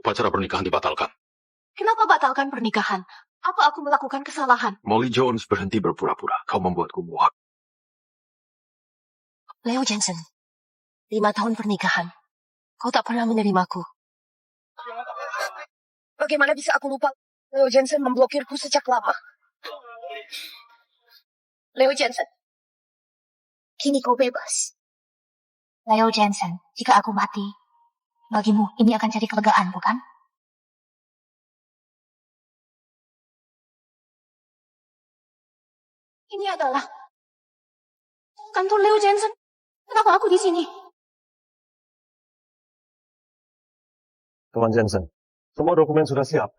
upacara pernikahan dibatalkan. Kenapa batalkan pernikahan? Apa aku melakukan kesalahan? Molly Jones berhenti berpura-pura. Kau membuatku muak. Leo Jensen, 5 tahun pernikahan. Kau tak pernah menerimaku. Bagaimana bisa aku lupa? Leo Jensen memblokirku sejak lama. Leo Jensen, kini kau bebas. Leo Jensen, jika aku mati, bagimu ini akan jadi kelegaan, bukan? Ini adalah kantor Leo Jensen. Kenapa aku di sini? Tuan Jensen, semua dokumen sudah siap.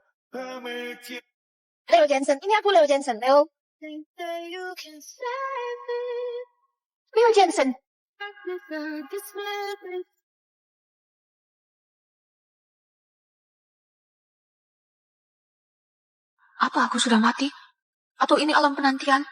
Leo Jensen, ini aku Leo Jensen. Leo Jensen. Apa aku sudah mati? Atau ini alam penantian?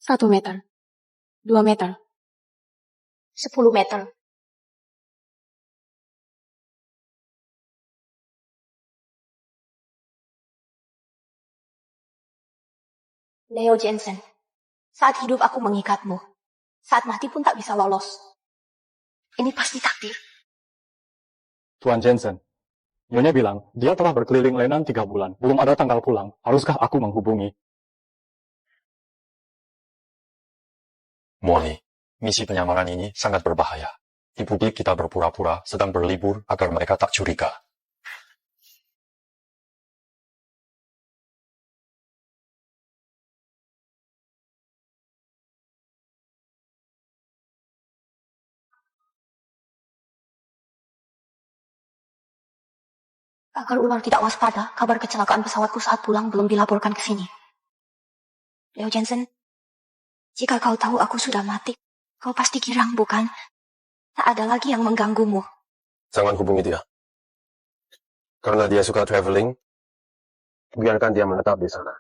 Satu meter. 2 meter. 10 meter. Leo Jensen, saat hidup aku mengikatmu. Saat mati pun tak bisa lolos. Ini pasti takdir. Tuan Jensen, Nyonya bilang dia telah berkeliling Lenan 3 bulan. Belum ada tanggal pulang. Haruskah aku menghubungi? Molly, misi penyamaran ini sangat berbahaya. Di publik kita berpura-pura sedang berlibur agar mereka tak curiga. Agar ular tidak waspada, kabar kecelakaan pesawatku saat pulang belum dilaporkan ke sini. Leo Jensen, jika kau tahu aku sudah mati, kau pasti girang, bukan? Tak ada lagi yang mengganggumu. Jangan hubungi dia. Karena dia suka traveling, biarkan dia menetap di sana.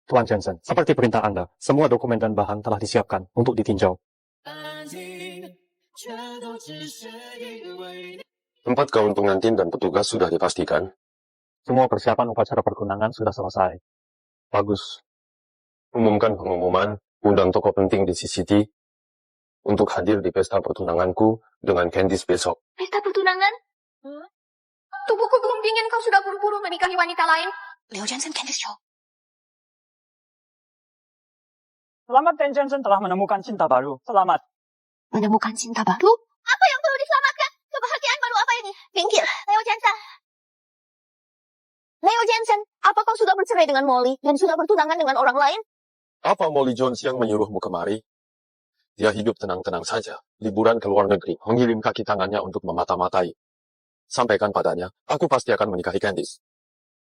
Tuan Jensen, seperti perintah Anda, semua dokumen dan bahan telah disiapkan untuk ditinjau. Tempat keuntungan tim dan petugas sudah dipastikan. Semua persiapan upacara pertunangan sudah selesai. Bagus. Umumkan pengumuman, undang tokoh penting di CCT untuk hadir di pesta pertunanganku dengan Candice besok. Pesta pertunangan? Tubuhku belum dingin, kau sudah buru-buru menikahi wanita lain. Leo Jensen, Candice Show. Selamat, Ten Jensen telah menemukan cinta baru. Selamat. Menemukan cinta baru? Apa yang perlu diselamatkan? Kebahagiaan baru apa ini? Minggir, Leo Jensen. Leo Jensen, apa kau sudah bercerai dengan Molly dan sudah bertunangan dengan orang lain? Apa Molly Jones yang menyuruhmu kemari? Dia hidup tenang-tenang saja, liburan ke luar negeri, mengirim kaki tangannya untuk memata-matai. Sampaikan padanya, aku pasti akan menikahi Candice.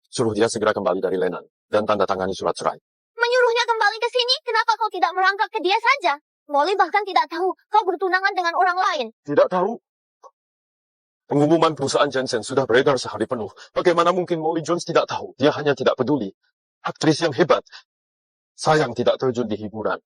Suruh dia segera kembali dari Lenan, dan tanda tangani surat cerai. Menyuruhnya kembali ke sini? Kenapa kau tidak merangkak ke dia saja? Molly bahkan tidak tahu kau bertunangan dengan orang lain. Tidak tahu. Pengumuman perusahaan Jensen sudah beredar sehari penuh. Bagaimana mungkin Molly Jones tidak tahu? Dia hanya tidak peduli. Aktris yang hebat. Sayang tidak terjun di hiburan.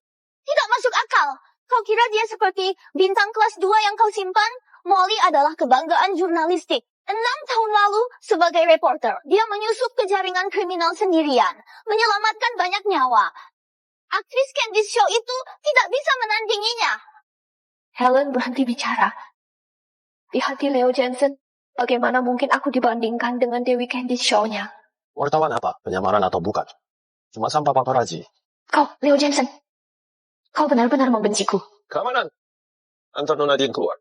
Tidak masuk akal. Kau kira dia seperti bintang kelas 2 yang kau simpan? Molly adalah kebanggaan jurnalistik. 6 tahun lalu, sebagai reporter, dia menyusup ke jaringan kriminal sendirian, menyelamatkan banyak nyawa. Aktris Candice Show itu tidak bisa menandinginya. Helen berhenti bicara. Di hati Leo Jensen, bagaimana mungkin aku dibandingkan dengan Dewi Candice Show-nya? Wartawan apa? Penyamaran atau bukan? Cuma sampah paparazi. Kau, Leo Jensen, kau benar-benar membenciku. Keamanan. Antar Nona Nadine keluar.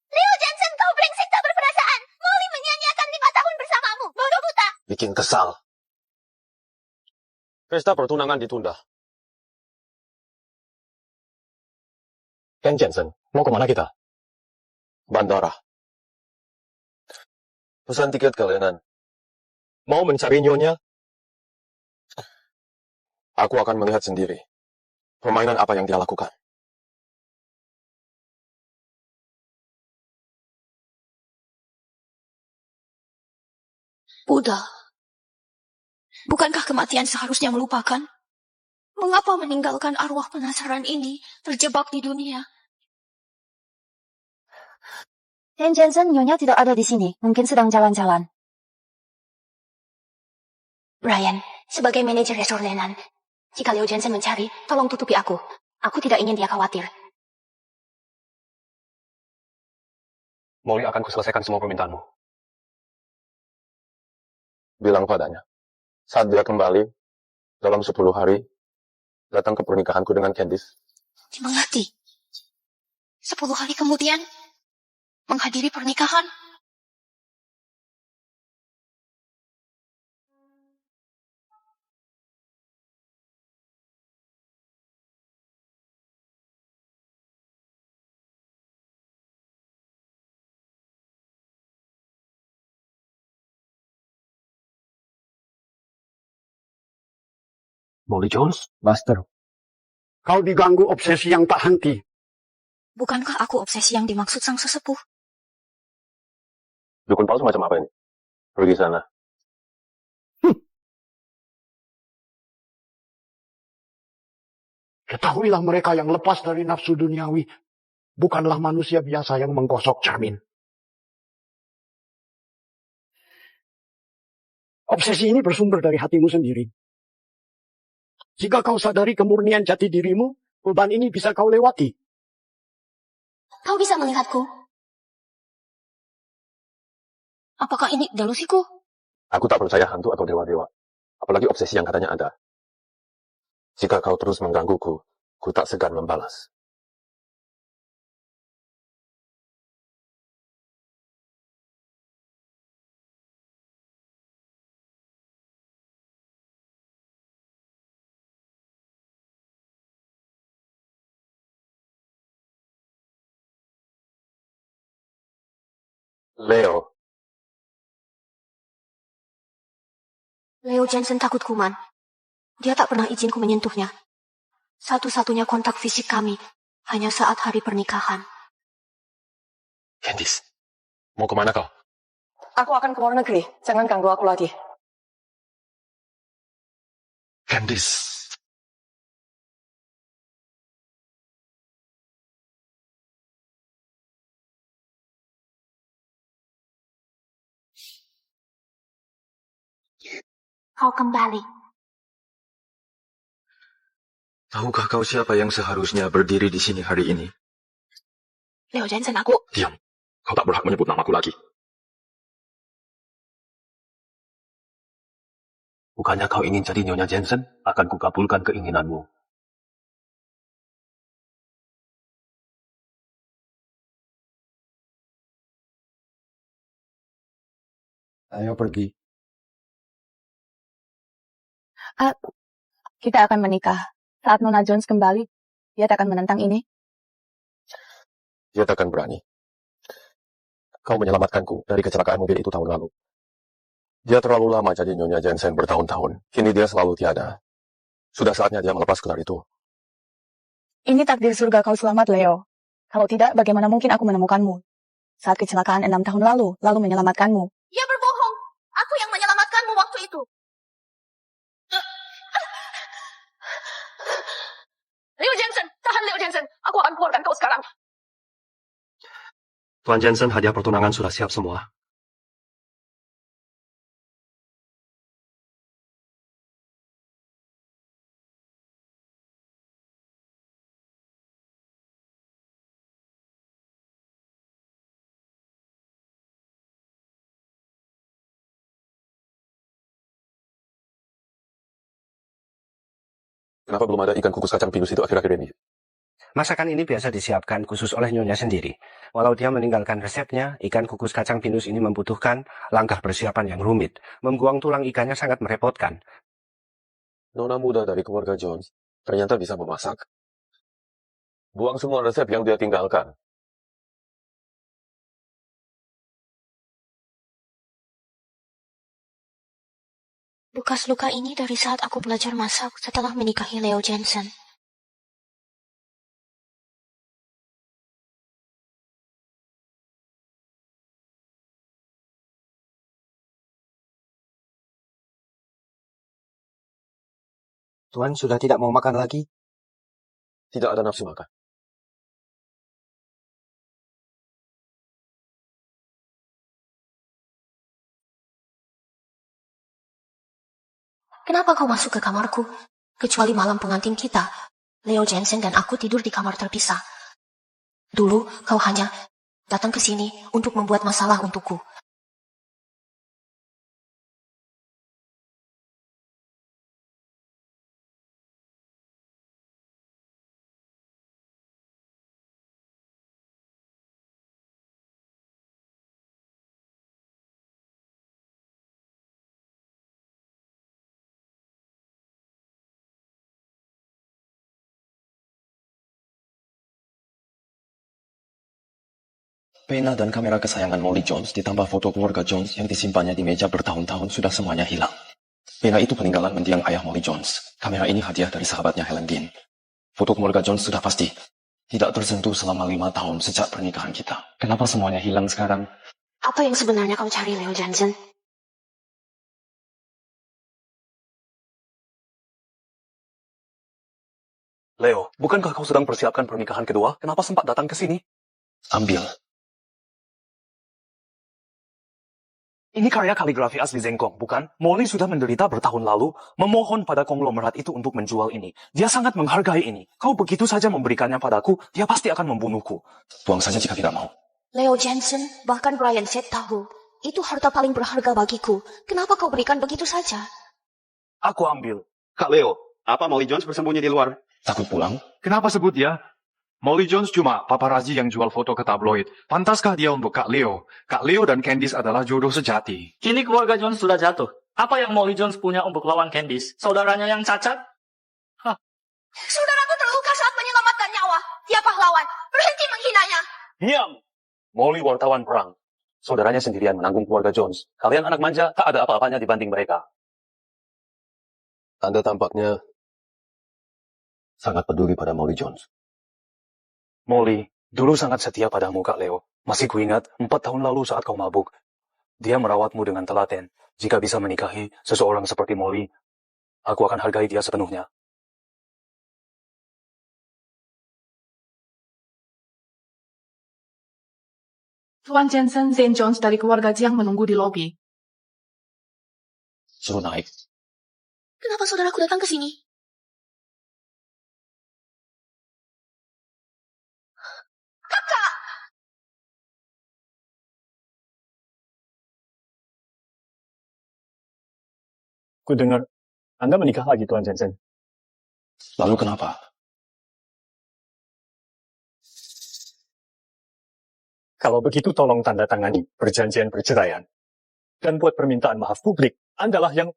Leo Jensen, kau brengsek tak berperasaan. Molly menyanyiakan 5 tahun bersamamu. Bodoh buta. Bikin kesal. Pesta pertunangan ditunda. Ten Jensen, mau kemana kita? Bandara. Pesan tiket ke Lenan. Mau mencari Nyonya? Aku akan melihat sendiri. Permainan apa yang dia lakukan. Udah. Bukankah kematian seharusnya melupakan? Mengapa meninggalkan arwah penasaran ini terjebak di dunia? Dan Jensen, Nyonya tidak ada di sini. Mungkin sedang jalan-jalan. Brian, sebagai manajer resor Lenan, jika Leo Jensen mencari, tolong tutupi aku. Aku tidak ingin dia khawatir. Molly akan kuselesaikan semua permintaanmu. Bilang padanya, saat dia kembali, dalam 10 hari, datang ke pernikahanku dengan Candice. Dimengerti. 10 hari kemudian, menghadiri pernikahan. Molly Jones? Master. Kau diganggu obsesi yang tak henti. Bukankah aku obsesi yang dimaksud sang sesepuh? Dukun palsu macam apa ini? Pergi sana. Ketahuilah mereka yang lepas dari nafsu duniawi bukanlah manusia biasa yang menggosok cermin. Obsesi ini bersumber dari hatimu sendiri. Jika kau sadari kemurnian jati dirimu, beban ini bisa kau lewati. Kau bisa melihatku? Apakah ini delusiku? Aku tak percaya hantu atau dewa-dewa. Apalagi obsesi yang katanya ada. Jika kau terus menggangguku, ku tak segan membalas. Leo, Leo Jensen takut kuman. Dia tak pernah izinku menyentuhnya. Satu-satunya kontak fisik kami hanya saat hari pernikahan. Candice, mau kemana kau? Aku akan ke luar negeri. Jangan ganggu aku lagi. Candice. Kau kembali. Tahukah kau siapa yang seharusnya berdiri di sini hari ini? Leo Jensen, aku... Diam. Kau tak berhak menyebut namaku lagi. Bukannya kau ingin jadi Nyonya Jensen? Akan kukabulkan keinginanmu. Ayo pergi. Kita akan menikah. Saat Nona Jones kembali, dia tak akan menentang ini. Dia takkan berani. Kau menyelamatkanku dari kecelakaan mobil itu tahun lalu. Dia terlalu lama jadi Nyonya Jensen bertahun-tahun. Kini dia selalu tiada. Sudah saatnya dia melepas gelar itu. Ini takdir surga kau selamat, Leo. Kalau tidak, bagaimana mungkin aku menemukanmu? Saat kecelakaan 6 tahun lalu menyelamatkanmu. Dia berbohong. Aku yang menyelamatkanmu waktu itu. Leo Jensen, tahan Leo Jensen. Aku akan keluarkan kau sekarang. Tuan Jensen, hadiah pertunangan sudah siap semua. Kenapa belum ada ikan kukus kacang pinus itu akhir-akhir ini? Masakan ini biasa disiapkan khusus oleh Nyonya sendiri. Walau dia meninggalkan resepnya, ikan kukus kacang pinus ini membutuhkan langkah persiapan yang rumit. Membuang tulang ikannya sangat merepotkan. Nona muda dari keluarga Jones ternyata bisa memasak. Buang semua resep yang dia tinggalkan. Bekas luka ini dari saat aku belajar masak setelah menikahi Leo Jensen. Tuan sudah tidak mau makan lagi? Tidak ada nafsu makan. Kenapa kau masuk ke kamarku? Kecuali malam pengantin kita, Leo Jensen dan aku tidur di kamar terpisah. Dulu kau hanya datang ke sini untuk membuat masalah untukku. Pena dan kamera kesayangan Molly Jones ditambah foto keluarga Jones yang disimpannya di meja bertahun-tahun sudah semuanya hilang. Pena itu peninggalan mendiang ayah Molly Jones. Kamera ini hadiah dari sahabatnya Helen Dean. Foto keluarga Jones sudah pasti tidak tersentuh selama 5 tahun sejak pernikahan kita. Kenapa semuanya hilang sekarang? Apa yang sebenarnya kau cari, Leo Jensen? Leo, bukankah kau sedang persiapkan pernikahan kedua? Kenapa sempat datang ke sini? Ambil. Ini karya kaligrafi asli Zengkong, bukan? Molly sudah menderita bertahun lalu, memohon pada konglomerat itu untuk menjual ini. Dia sangat menghargai ini. Kau begitu saja memberikannya padaku, dia pasti akan membunuhku. Buang saja jika tidak mau. Leo Jensen, bahkan Brian Set tahu. Itu harta paling berharga bagiku. Kenapa kau berikan begitu saja? Aku ambil. Kak Leo, apa Molly Jones bersembunyi di luar? Takut pulang? Kenapa sebut dia? Molly Jones cuma paparazi yang jual foto ke tabloid. Pantaskah dia untuk Kak Leo? Kak Leo dan Candice adalah jodoh sejati. Kini keluarga Jones sudah jatuh. Apa yang Molly Jones punya untuk lawan Candice? Saudaranya yang cacat? Saudaraku terluka saat menyelamatkan nyawa. Dia pahlawan. Berhenti menghinanya. Diam! Molly wartawan perang. Saudaranya sendirian menanggung keluarga Jones. Kalian anak manja, tak ada apa-apanya dibanding mereka. Anda tampaknya sangat peduli pada Molly Jones. Molly, dulu sangat setia padamu, Kak Leo. Masih kuingat 4 tahun lalu saat kau mabuk. Dia merawatmu dengan telaten. Jika bisa menikahi seseorang seperti Molly, aku akan hargai dia sepenuhnya. Tuan Jensen, Zane Jones dari keluarga Jiang menunggu di lobi. Suruh naik. Kenapa saudaraku datang ke sini? Ku dengar Anda menikah lagi, Tuan Jensen. Lalu kenapa? Kalau begitu tolong tanda tangani perjanjian perceraian. Dan buat permintaan maaf publik, Andalah yang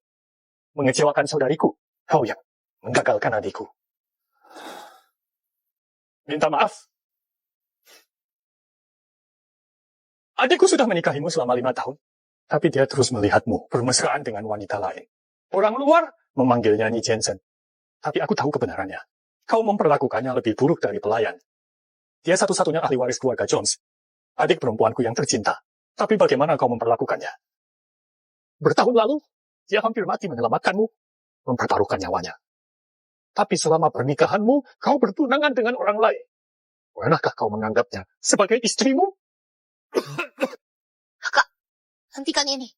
mengecewakan saudariku. Kau yang menggagalkan adikku. Minta maaf. Adikku sudah menikahimu selama 5 tahun. Tapi dia terus melihatmu bermesraan dengan wanita lain. Orang luar memanggilnya Nyi Jensen. Tapi aku tahu kebenarannya. Kau memperlakukannya lebih buruk dari pelayan. Dia satu-satunya ahli waris keluarga Jones. Adik perempuanku yang tercinta. Tapi bagaimana kau memperlakukannya? Bertahun lalu, dia hampir mati menyelamatkanmu, mempertaruhkan nyawanya. Tapi selama pernikahanmu, kau bertunangan dengan orang lain. Pernahkah kau menganggapnya sebagai istrimu? Kakak, hentikan ini.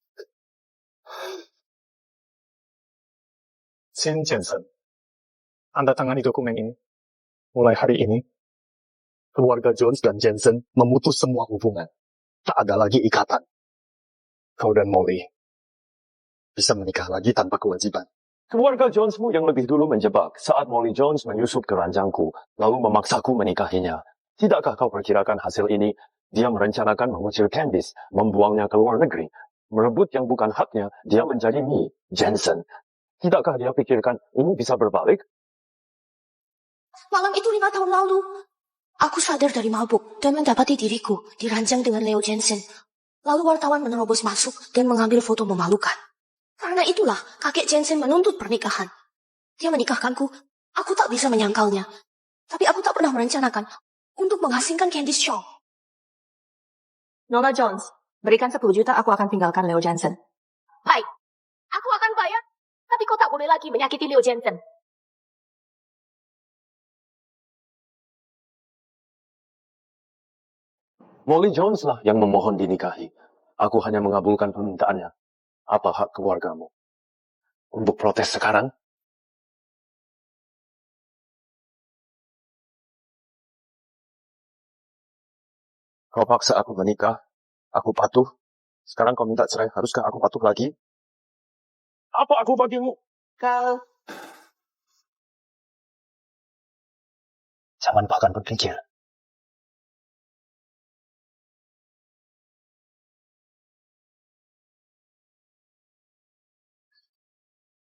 Zane Jensen, Anda tangani dokumen ini. Mulai hari ini, keluarga Jones dan Jensen memutus semua hubungan. Tak ada lagi ikatan. Kau dan Molly bisa menikah lagi tanpa kewajiban. Keluarga Jonesmu yang lebih dulu menjebak saat Molly Jones menyusup ke ranjangku, lalu memaksaku menikahinya. Tidakkah kau perkirakan hasil ini? Dia merencanakan mengusir Candice, membuangnya ke luar negeri, merebut yang bukan haknya, dia menjadi Nyi Jensen. Tidakkah dia pikirkan ini bisa berbalik? Malam itu 5 tahun lalu, aku sadar dari mabuk dan mendapati diriku diranjang dengan Leo Jensen. Lalu wartawan menerobos masuk dan mengambil foto memalukan. Karena itulah kakek Jensen menuntut pernikahan. Dia menikahkanku, aku tak bisa menyangkalnya. Tapi aku tak pernah merencanakan untuk mengasingkan Candice Shaw. Nora Jones, berikan 10 juta aku akan tinggalkan Leo Jensen. Baik, aku akan bayar, tapi kau tak boleh lagi menyakiti Leo Jensen. Molly Jones lah yang memohon dinikahi. Aku hanya mengabulkan permintaannya. Apa hak keluargamu? Untuk protes sekarang? Kau paksa aku menikah. Aku patuh. Sekarang kau minta cerai. Haruskah aku patuh lagi? Apa aku bagimu? Kau, Jangan bahkan berpikir.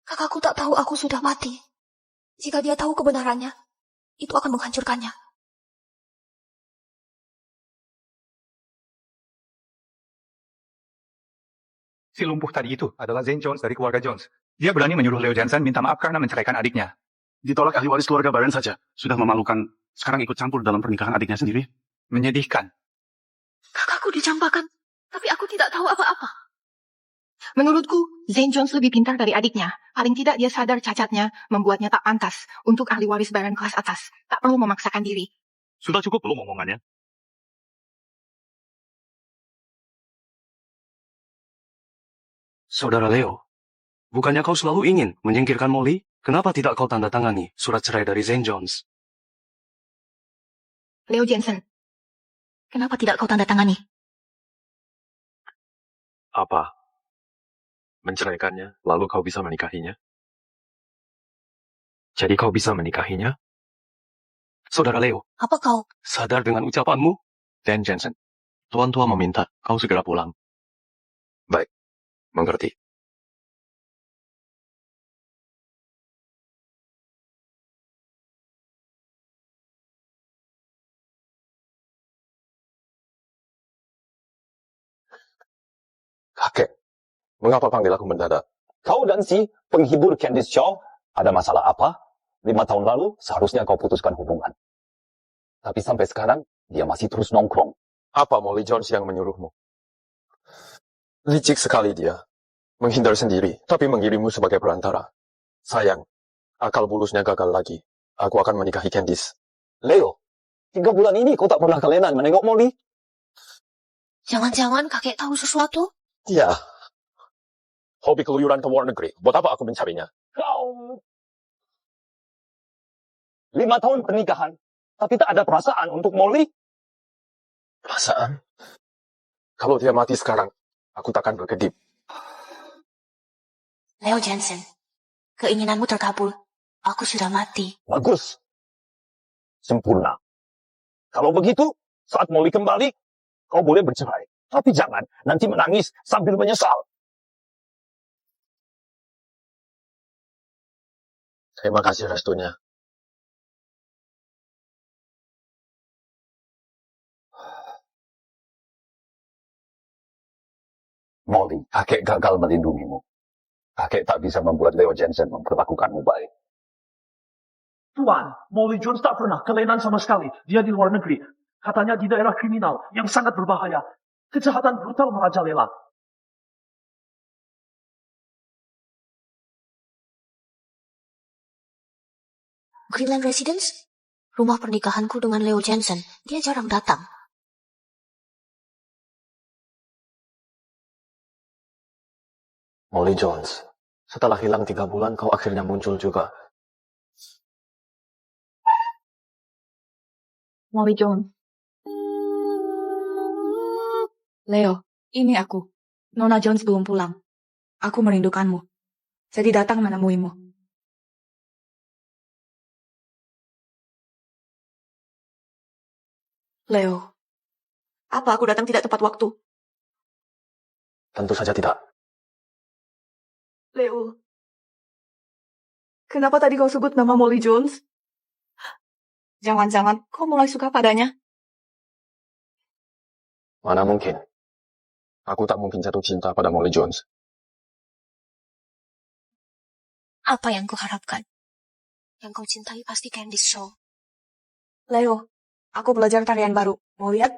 kakakku tak tahu aku sudah mati. Jika dia tahu kebenarannya, itu akan menghancurkannya. Si lumpuh tadi itu adalah Zane Jones dari keluarga Jones. Dia berani menyuruh Leo Jensen minta maaf karena menceraikan adiknya. Ditolak ahli waris keluarga Baron saja. Sudah memalukan. Sekarang ikut campur dalam pernikahan adiknya sendiri. Menyedihkan. Kakakku dicampakan, tapi aku tidak tahu apa-apa. Menurutku, Zane Jones lebih pintar dari adiknya. Paling tidak dia sadar cacatnya, membuatnya tak pantas untuk ahli waris baran kelas atas. Tak perlu memaksakan diri. Sudah cukup belum omongannya? Saudara Leo, bukannya kau selalu ingin menyingkirkan Molly? Kenapa tidak kau tanda tangani surat cerai dari Zane Jones? Leo Jensen, kenapa tidak kau tanda tangani? Apa? Menceraikannya, lalu kau bisa menikahinya? Jadi kau bisa menikahinya? Saudara Leo, Apa kau? sadar dengan ucapanmu? Dan Jensen, Tuan tua meminta kau segera pulang. Baik, mengerti. Kakek, mengapa panggil aku mendadak? Kau dan si penghibur Candice Shaw ada masalah apa? 5 tahun lalu seharusnya kau putuskan hubungan. Tapi sampai sekarang dia masih terus nongkrong. Apa Molly Jones yang menyuruhmu? Licik sekali dia. Menghindar sendiri, tapi mengirimmu sebagai perantara. Sayang, akal bulusnya gagal lagi. Aku akan menikahi Candice. Leo, 3 bulan ini kau tak pernah kelenan menengok Molly? Jangan-jangan kakek tahu sesuatu? Ya. Hobi keluyuran ke luar negeri. Buat apa aku mencarinya? Kau 5 tahun pernikahan, tapi tak ada perasaan untuk Molly? Perasaan? Kalau dia mati sekarang, aku takkan berkedip. Leo Jensen, keinginanmu terkabul. Aku sudah mati. Bagus. Sempurna. Kalau begitu, saat Molly kembali, kau boleh bercerai. Tapi jangan nanti menangis sambil menyesal. Terima kasih restunya. Molly, kakek gagal melindungimu. Kakek tak bisa membuat Leo Jensen memperlakukanmu baik. Tuan, Molly Jones tak pernah kelainan sama sekali. Dia di luar negeri. Katanya di daerah kriminal yang sangat berbahaya. Kejahatan brutal merajalela. Greenland Residence? Rumah pernikahanku dengan Leo Jensen. Dia jarang datang. Molly Jones, setelah hilang 3 bulan, kau akhirnya muncul juga. Molly Jones. Leo, ini aku. Nona Jones belum pulang. Aku merindukanmu. Jadi datang menemuimu. Leo, apa aku datang tidak tepat waktu? Tentu saja tidak. Leo, kenapa tadi kau sebut nama Molly Jones? Jangan-jangan kau mulai suka padanya? Mana mungkin. Aku tak mungkin jatuh cinta pada Molly Jones. Apa yang kau harapkan? Yang kau cintai pasti Candice Shaw. Leo, aku belajar tarian baru. Mau lihat?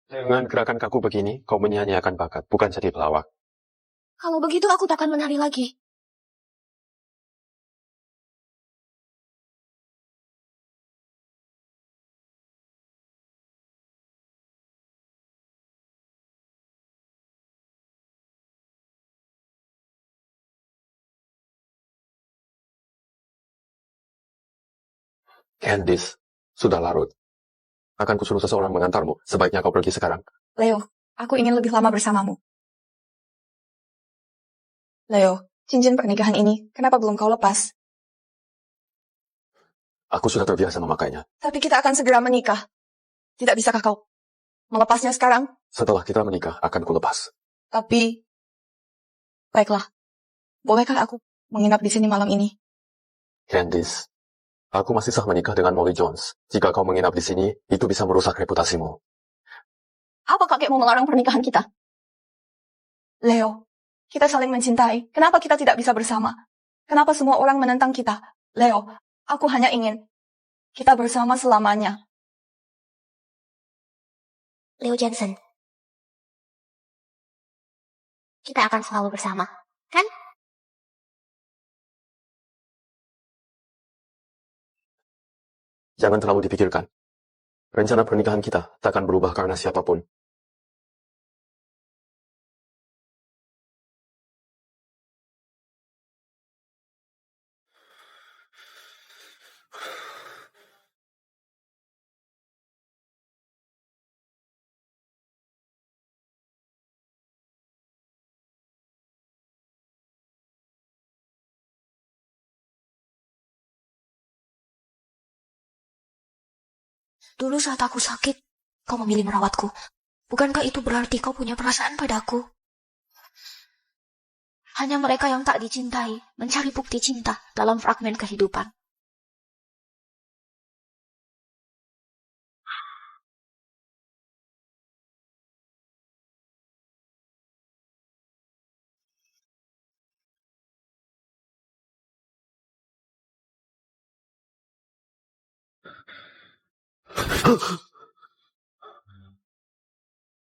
Dengan gerakan kaku begini, kau menyia-nyiakan bakat, bukan jadi pelawak. Kalau begitu aku takkan menari lagi. Candice, sudah larut. Akan kusuruh seseorang mengantarmu. Sebaiknya kau pergi sekarang. Leo, aku ingin lebih lama bersamamu. Leo, cincin pernikahan ini, kenapa belum kau lepas? Aku sudah terbiasa memakainya. Tapi kita akan segera menikah. Tidak bisakah kau melepasnya sekarang? Setelah kita menikah, akan kulepas. Tapi, baiklah. Bolehkah aku menginap di sini malam ini? Candice, aku masih sah menikah dengan Molly Jones. Jika kau menginap di sini, itu bisa merusak reputasimu. Apa kakekmu melarang pernikahan kita? Leo, kita saling mencintai. Kenapa kita tidak bisa bersama? Kenapa semua orang menentang kita? Leo, aku hanya ingin kita bersama selamanya. Leo Jensen. Kita akan selalu bersama, kan? Jangan terlalu dipikirkan. Rencana pernikahan kita takkan berubah karena siapapun. Dulu saat aku sakit, kau memilih merawatku. Bukankah itu berarti kau punya perasaan padaku? Hanya mereka yang tak dicintai mencari bukti cinta dalam fragmen kehidupan.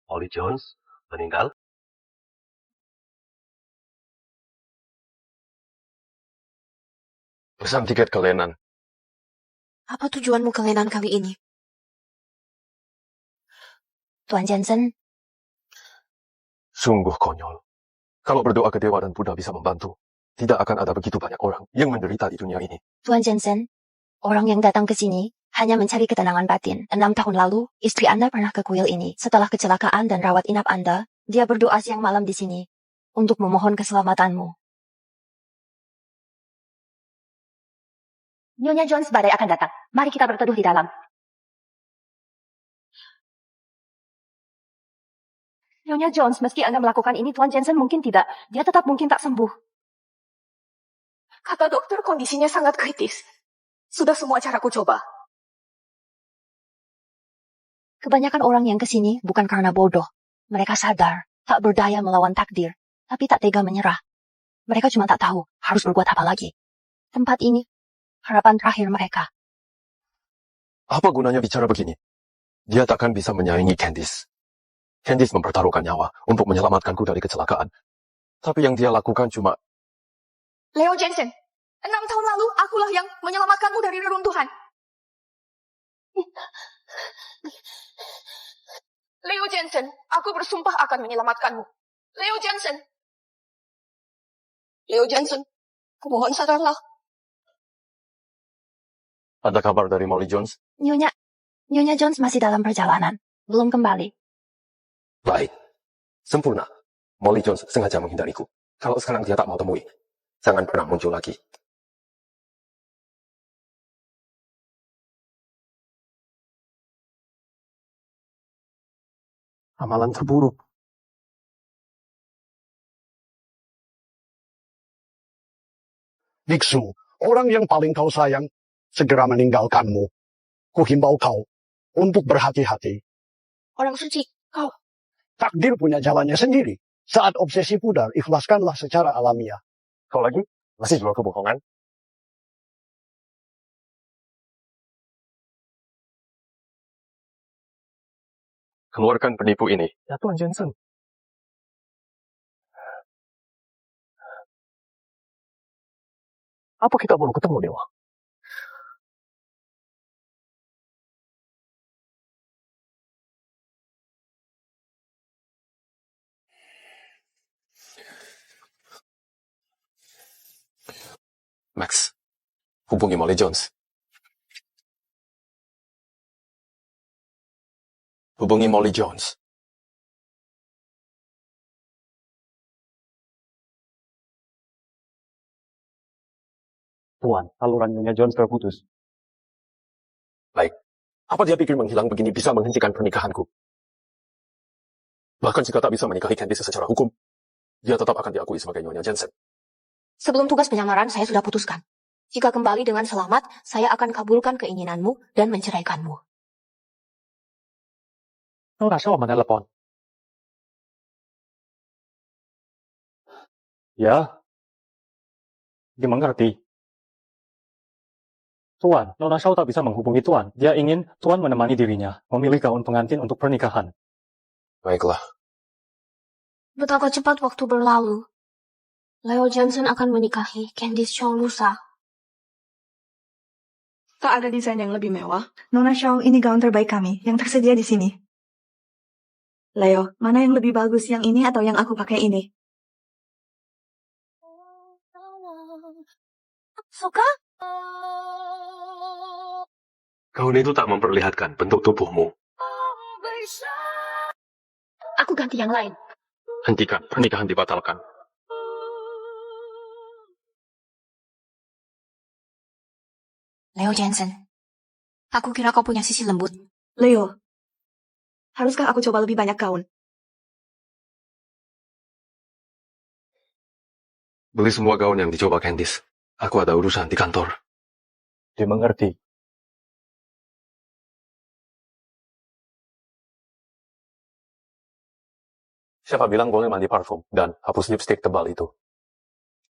Molly Jones meninggal. Pesan tiket ke Lenan. Apa tujuanmu ke Lenan kali ini? Tuan Jensen, Sungguh konyol. Kalau berdoa ke dewa dan Buddha bisa membantu, tidak akan ada begitu banyak orang yang menderita di dunia ini. Tuan Jensen, orang yang datang ke sini hanya mencari ketenangan batin. 6 tahun lalu, istri Anda pernah ke kuil ini. Setelah kecelakaan dan rawat inap Anda, dia berdoa siang malam di sini untuk memohon keselamatanmu. Nyonya Jones badai akan datang. Mari kita berteduh di dalam. Nyonya Jones, meski Anda melakukan ini, Tuan Jensen mungkin tidak. Dia tetap mungkin tak sembuh. Kata dokter kondisinya sangat kritis. Sudah semua cara ku coba. Kebanyakan orang yang kesini bukan karena bodoh. Mereka sadar, tak berdaya melawan takdir, tapi tak tega menyerah. Mereka cuma tak tahu harus berbuat apa lagi. Tempat ini, harapan terakhir mereka. Apa gunanya bicara begini? Dia takkan bisa menyaingi Candice. Candice mempertaruhkan nyawa untuk menyelamatkanku dari kecelakaan. Tapi yang dia lakukan cuma... Leo Jensen, 6 tahun lalu akulah yang menyelamatkanmu dari reruntuhan. Leo Jensen, aku bersumpah akan menyelamatkanmu. Leo Jensen. Leo Jensen, kumohon sadarlah. Ada kabar dari Molly Jones? Nyonya Jones masih dalam perjalanan. Belum kembali. Baik. Sempurna. Molly Jones sengaja menghindariku. Kalau sekarang dia tak mau temui, jangan pernah muncul lagi. Amalan terburuk. Biksu, orang yang paling kau sayang, segera meninggalkanmu. Kuhimbau kau untuk berhati-hati. Orang suci, kau. Takdir punya jalannya sendiri. Saat obsesi pudar, ikhlaskanlah secara alamiah. Kau lagi? Masih jual kebohongan? Keluarkan penipu ini. Ya Tuan Jensen. Apa kita perlu ketemu, Dewa? Max, hubungi Molly Jones. Hubungi Molly Jones. Tuan, saluran Nyonya Jones terputus. Baik. Apa dia pikir menghilang begini bisa menghentikan pernikahanku? Bahkan jika tak bisa menikahi Candice secara hukum, dia tetap akan diakui sebagai Nyonya Jensen. Sebelum tugas penyamaran, saya sudah putuskan. Jika kembali dengan selamat, saya akan kabulkan keinginanmu dan menceraikanmu. Nona Shaw menelepon. Ya. Dimengerti. Tuan, Nona Shaw tak bisa menghubungi Tuan. Dia ingin Tuan menemani dirinya, memilih gaun pengantin untuk pernikahan. Baiklah. Betapa cepat waktu berlalu. Leo Johnson akan menikahi Candice Shaw lusa. Tak ada desain yang lebih mewah. Nona Shaw, ini gaun terbaik kami yang tersedia di sini. Leo, mana yang lebih bagus, yang ini atau yang aku pakai ini? Suka? Gaun itu tak memperlihatkan bentuk tubuhmu. Aku ganti yang lain. Hentikan, pernikahan dibatalkan. Leo Jensen, aku kira kau punya sisi lembut. Leo, haruskah aku coba lebih banyak gaun? Beli semua gaun yang dicoba Candice. Aku ada urusan di kantor. Dimengerti. Siapa bilang boleh mandi parfum dan hapus lipstick tebal itu?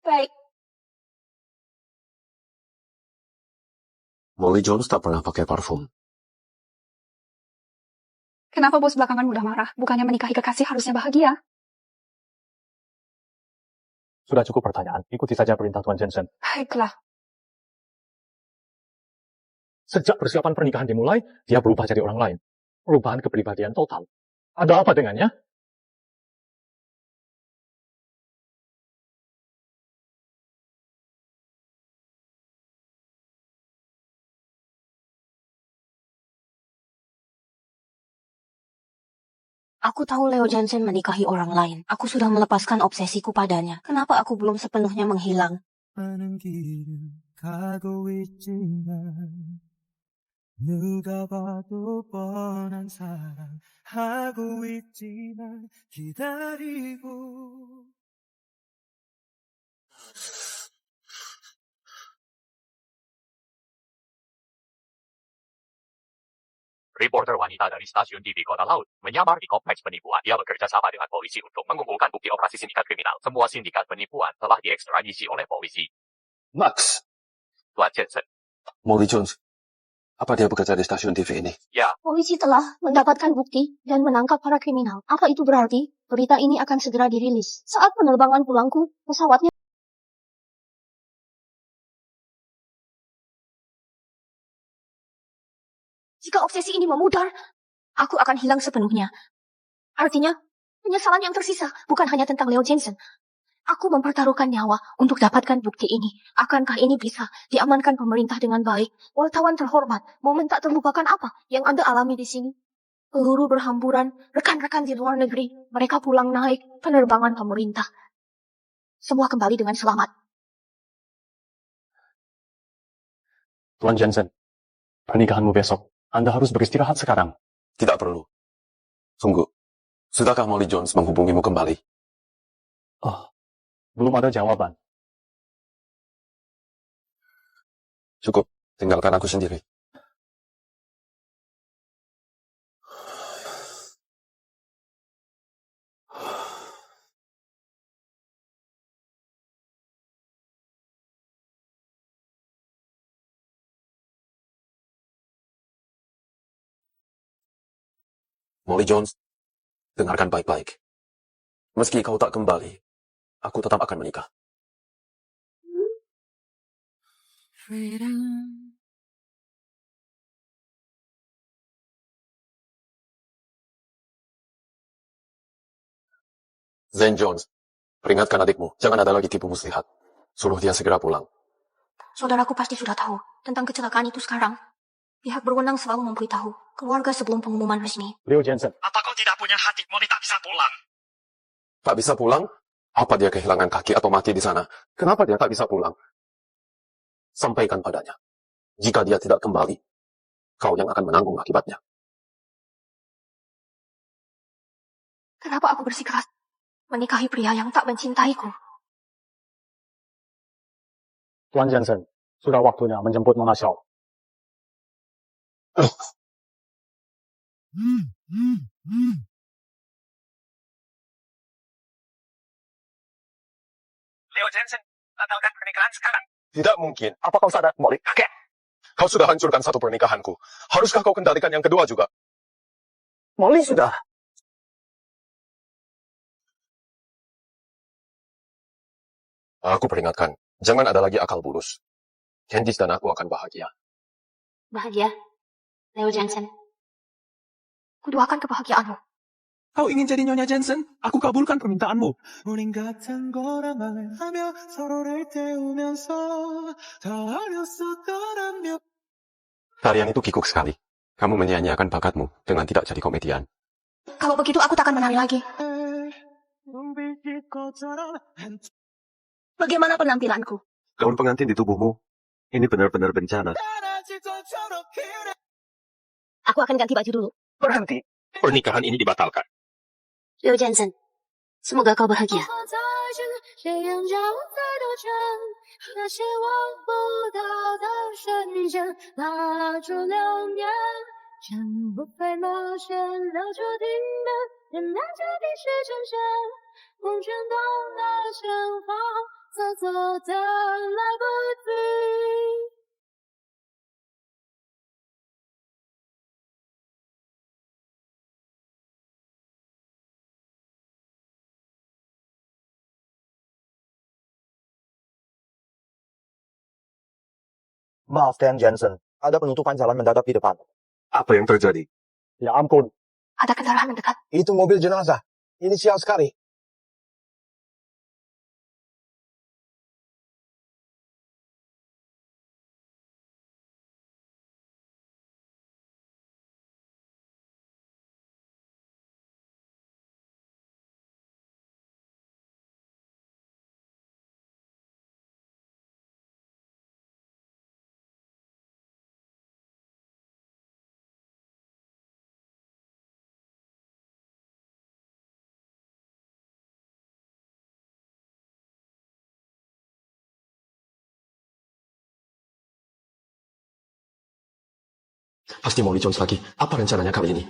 Baik. Molly Jones tak pernah pakai parfum. Kenapa bos belakangan mudah marah? Bukannya menikahi kekasih harusnya bahagia? Sudah cukup pertanyaan. Ikuti saja perintah Tuan Jensen. Baiklah. Sejak persiapan pernikahan dimulai, dia berubah jadi orang lain. Perubahan kepribadian total. Ada apa dengannya? Aku tahu Leo Johnson menikahi orang lain. Aku sudah melepaskan obsesiku padanya. Kenapa aku belum sepenuhnya menghilang? 누가 봐도 뻔한 사랑 하고 있지만 기다리고 Reporter wanita dari stasiun TV Kota Laut menyamar di kompleks penipuan. Dia bekerja sama dengan polisi untuk mengumpulkan bukti operasi sindikat kriminal. Semua sindikat penipuan telah diekstradisi oleh polisi. Max. Tuan Jensen. Molly Jones. Apa dia bekerja di stasiun TV ini? Ya. Polisi telah mendapatkan bukti dan menangkap para kriminal. Apa itu berarti? Berita ini akan segera dirilis. Saat penerbangan pulangku, pesawatnya Jika obsesi ini memudar, aku akan hilang sepenuhnya. Artinya, penyesalan yang tersisa bukan hanya tentang Leo Jensen. Aku mempertaruhkan nyawa untuk dapatkan bukti ini. Akankah ini bisa diamankan pemerintah dengan baik? Wartawan terhormat, momen tak terlupakan apa yang Anda alami di sini? Peluru berhamburan, rekan-rekan di luar negeri, mereka pulang naik, penerbangan pemerintah. Semua kembali dengan selamat. Tuan Jensen, pernikahanmu besok. Anda harus beristirahat sekarang. Tidak perlu. Sungguh. Sudahkah Molly Jones menghubungimu kembali? Oh, belum ada jawaban. Cukup. Tinggalkan aku sendiri. Molly Jones, dengarkan baik-baik. Meski kau tak kembali, aku tetap akan menikah. Zen Jones, peringatkan adikmu, jangan ada lagi tipu muslihat. Suruh dia segera pulang. Saudaraku pasti sudah tahu tentang kecelakaan itu sekarang. Pihak berwenang selalu memberitahu keluarga sebelum pengumuman resmi. Leo Jensen. Apa kau tidak punya hati? Molly tak bisa pulang. Tak bisa pulang? Apa dia kehilangan kaki atau mati di sana? Kenapa dia tak bisa pulang? Sampaikan padanya. Jika dia tidak kembali, kau yang akan menanggung akibatnya. Kenapa aku bersikeras menikahi pria yang tak mencintaiku? Tuan Jensen, sudah waktunya menjemput Mona Xiao. Leo Jensen, batalkan pernikahan sekarang. Tidak mungkin. Apa kau sadar, Molly? Kakek, kau sudah hancurkan satu pernikahanku. Haruskah kau kendalikan yang kedua juga? Molly sudah. Aku peringatkan, jangan ada lagi akal bulus. Candice dan aku akan bahagia. Bahagia, Leo Jensen. Kudoakan kebahagiaanmu. Kau ingin jadi Nyonya Jensen? Aku kabulkan permintaanmu. 우린 같은 거라만 하며 서로를 태우면서 더 어렸었더라며. Tarian itu kikuk sekali. Kamu menyia-nyiakan bakatmu dengan tidak jadi komedian. Kalau begitu aku takkan menari lagi. Bagaimana penampilanku? Gaun pengantin di tubuhmu, ini benar-benar bencana. Aku akan ganti baju dulu. Berhenti. Pernikahan ini dibatalkan. Leo Jensen, semoga kau bahagia. 谁仰角在多深？那些望不到的瞬间，拉住流年，真不费冒险，留注定的，人难这地是真线，风卷动了前方，走走的来不及。Maaf, Ken Jensen. Ada penutupan jalan mendadak di depan. Apa yang terjadi? Ya ampun. Ada kendaraan mendekat. Itu mobil jenazah. Ini sial sekali. Pasti Molly Jones lagi. Apa rencananya kali ini?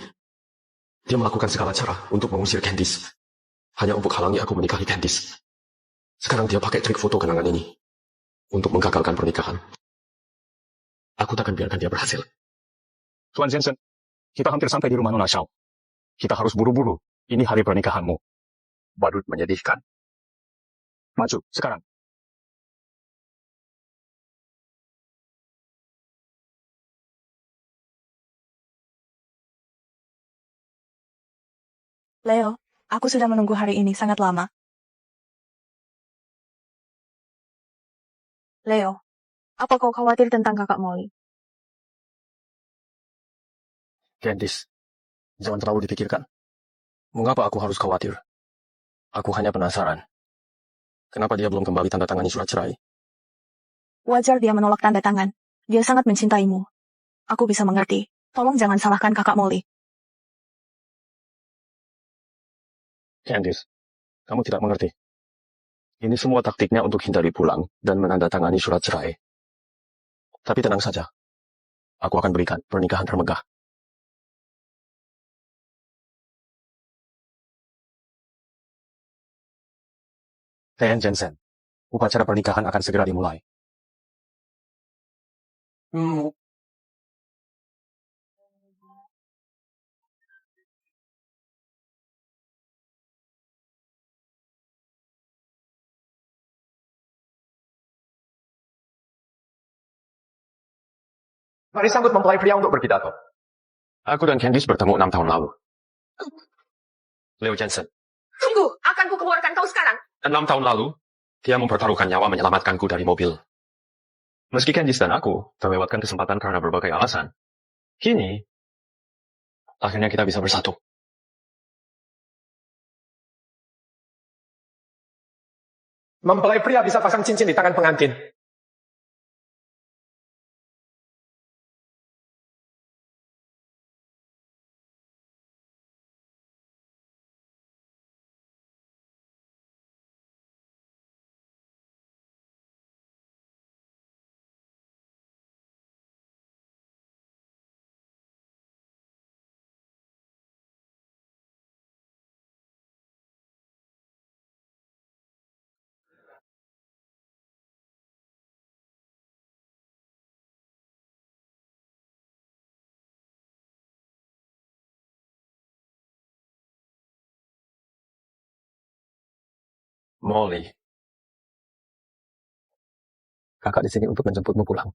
Dia melakukan segala cara untuk mengusir Candice. Hanya untuk halangi aku menikahi Candice. Sekarang dia pakai trik foto kenangan ini untuk menggagalkan pernikahan. Aku takkan biarkan dia berhasil. Tuan Jensen, kita hampir sampai di rumah Nona Xiao. Kita harus buru-buru. Ini hari pernikahanmu. Badut menyedihkan. Maju, sekarang. Leo, aku sudah menunggu hari ini sangat lama. Leo, apa kau khawatir tentang kakak Molly? Candice, jangan terlalu dipikirkan. Mengapa aku harus khawatir? Aku hanya penasaran. Kenapa dia belum kembali tanda tangani surat cerai? Wajar dia menolak tanda tangan. Dia sangat mencintaimu. Aku bisa mengerti. Tolong jangan salahkan kakak Molly. Candice, kamu tidak mengerti. Ini semua taktiknya untuk hindari pulang dan menandatangani surat cerai. Tapi tenang saja. Aku akan berikan pernikahan termegah. Ken Jensen, upacara pernikahan akan segera dimulai. Mari sambut mempelai pria untuk berpidato. Aku dan Candice bertemu 6 tahun lalu. Leo Jensen. Tunggu, akan ku keluarkan kau sekarang. 6 tahun lalu, dia mempertaruhkan nyawa menyelamatkanku dari mobil. Meski Candice dan aku terlewatkan kesempatan karena berbagai alasan, kini, akhirnya kita bisa bersatu. Mempelai pria bisa pasang cincin di tangan pengantin. Molly. Kakak di sini untuk menjemputmu pulang.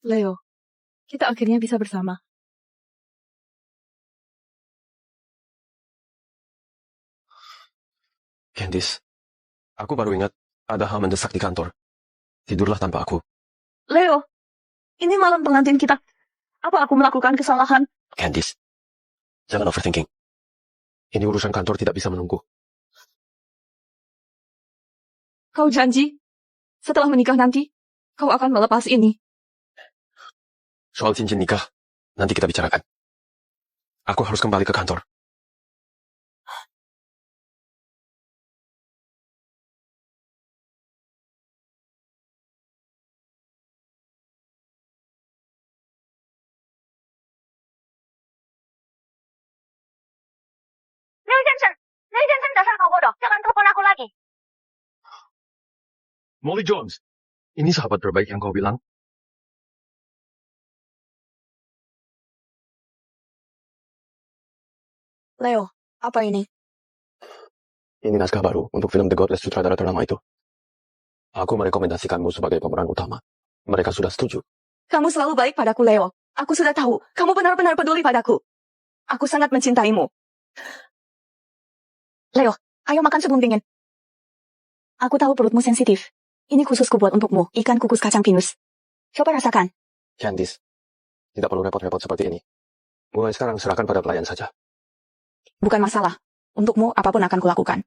Leo, kita akhirnya bisa bersama. Candice, aku baru ingat ada hal mendesak di kantor. Tidurlah tanpa aku. Leo, ini malam pengantin kita. Apa aku melakukan kesalahan? Candice, jangan overthinking. Ini urusan kantor tidak bisa menunggu. Kau janji, setelah menikah nanti, kau akan melepas ini. Soal cincin nikah, nanti kita bicarakan. Aku harus kembali ke kantor. Leo Jensen dasar kau bodoh. Jangan telepon aku lagi. Molly Jones. Ini sahabat terbaik yang kau bilang. Leo, apa ini? Ini naskah baru untuk film The Godless sutradara ternama itu. Aku merekomendasikanmu sebagai pemeran utama. Mereka sudah setuju. Kamu selalu baik padaku, Leo. Aku sudah tahu, kamu benar-benar peduli padaku. Aku sangat mencintaimu. Leo, ayo makan sebelum dingin. Aku tahu perutmu sensitif. Ini khusus kubuat untukmu, ikan kukus kacang pinus. Coba rasakan. Candice, tidak perlu repot-repot seperti ini. Mulai sekarang serahkan pada pelayan saja. Bukan masalah. Untukmu, apapun akan kulakukan.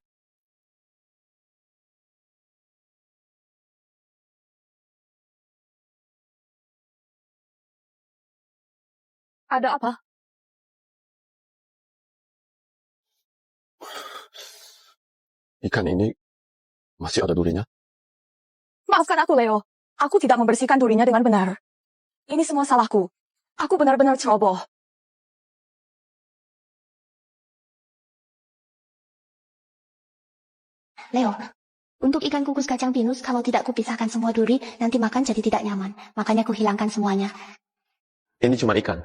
Ada apa? Ikan ini masih ada durinya. Maafkan aku, Leo. Aku tidak membersihkan durinya dengan benar. Ini semua salahku. Aku benar-benar ceroboh. Leo, untuk ikan kukus kacang pinus, kalau tidak kupisahkan semua duri, nanti makan jadi tidak nyaman. Makanya kuhilangkan semuanya. Ini cuma ikan.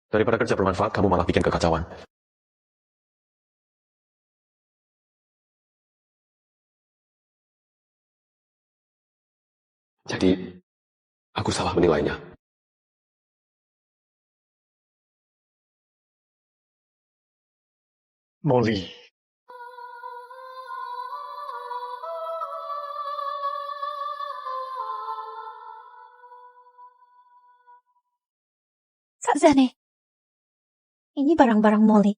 Daripada kerja bermanfaat, kamu malah bikin kekacauan. Jadi, aku salah menilainya. Molly. Zane, ini barang-barang Molly.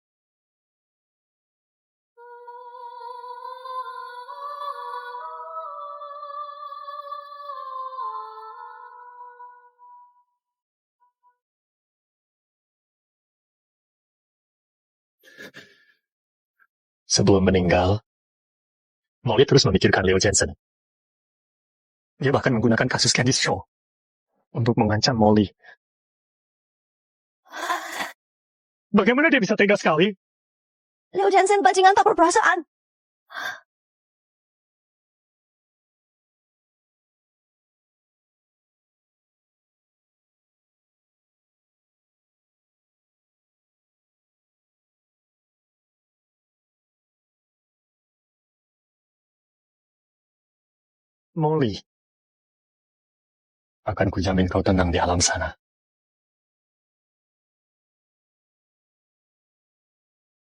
Sebelum meninggal, Molly terus memikirkan Leo Jensen. Dia bahkan menggunakan kasus Candice Shaw untuk mengancam Molly. Bagaimana dia bisa tega sekali? Leo Jensen bajingan tak berperasaan. Molly, akan kujamin kau tenang di alam sana.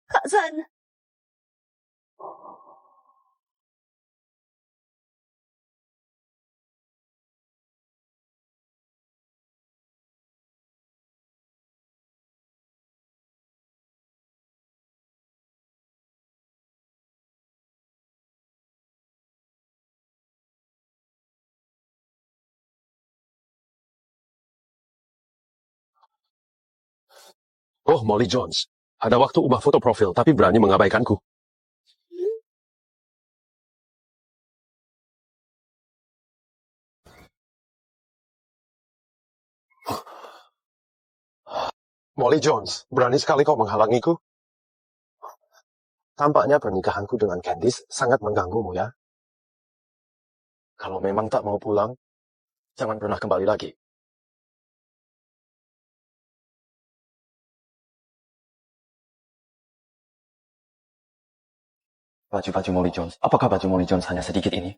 Kak Zan. Oh, Molly Jones. Ada waktu ubah foto profil, tapi berani mengabaikanku. Molly Jones, berani sekali kau menghalangiku. Tampaknya pernikahanku dengan Candice sangat mengganggumu ya. Kalau memang tak mau pulang, jangan pernah kembali lagi. Baju-baju Molly Jones. Apakah baju Molly Jones hanya sedikit ini?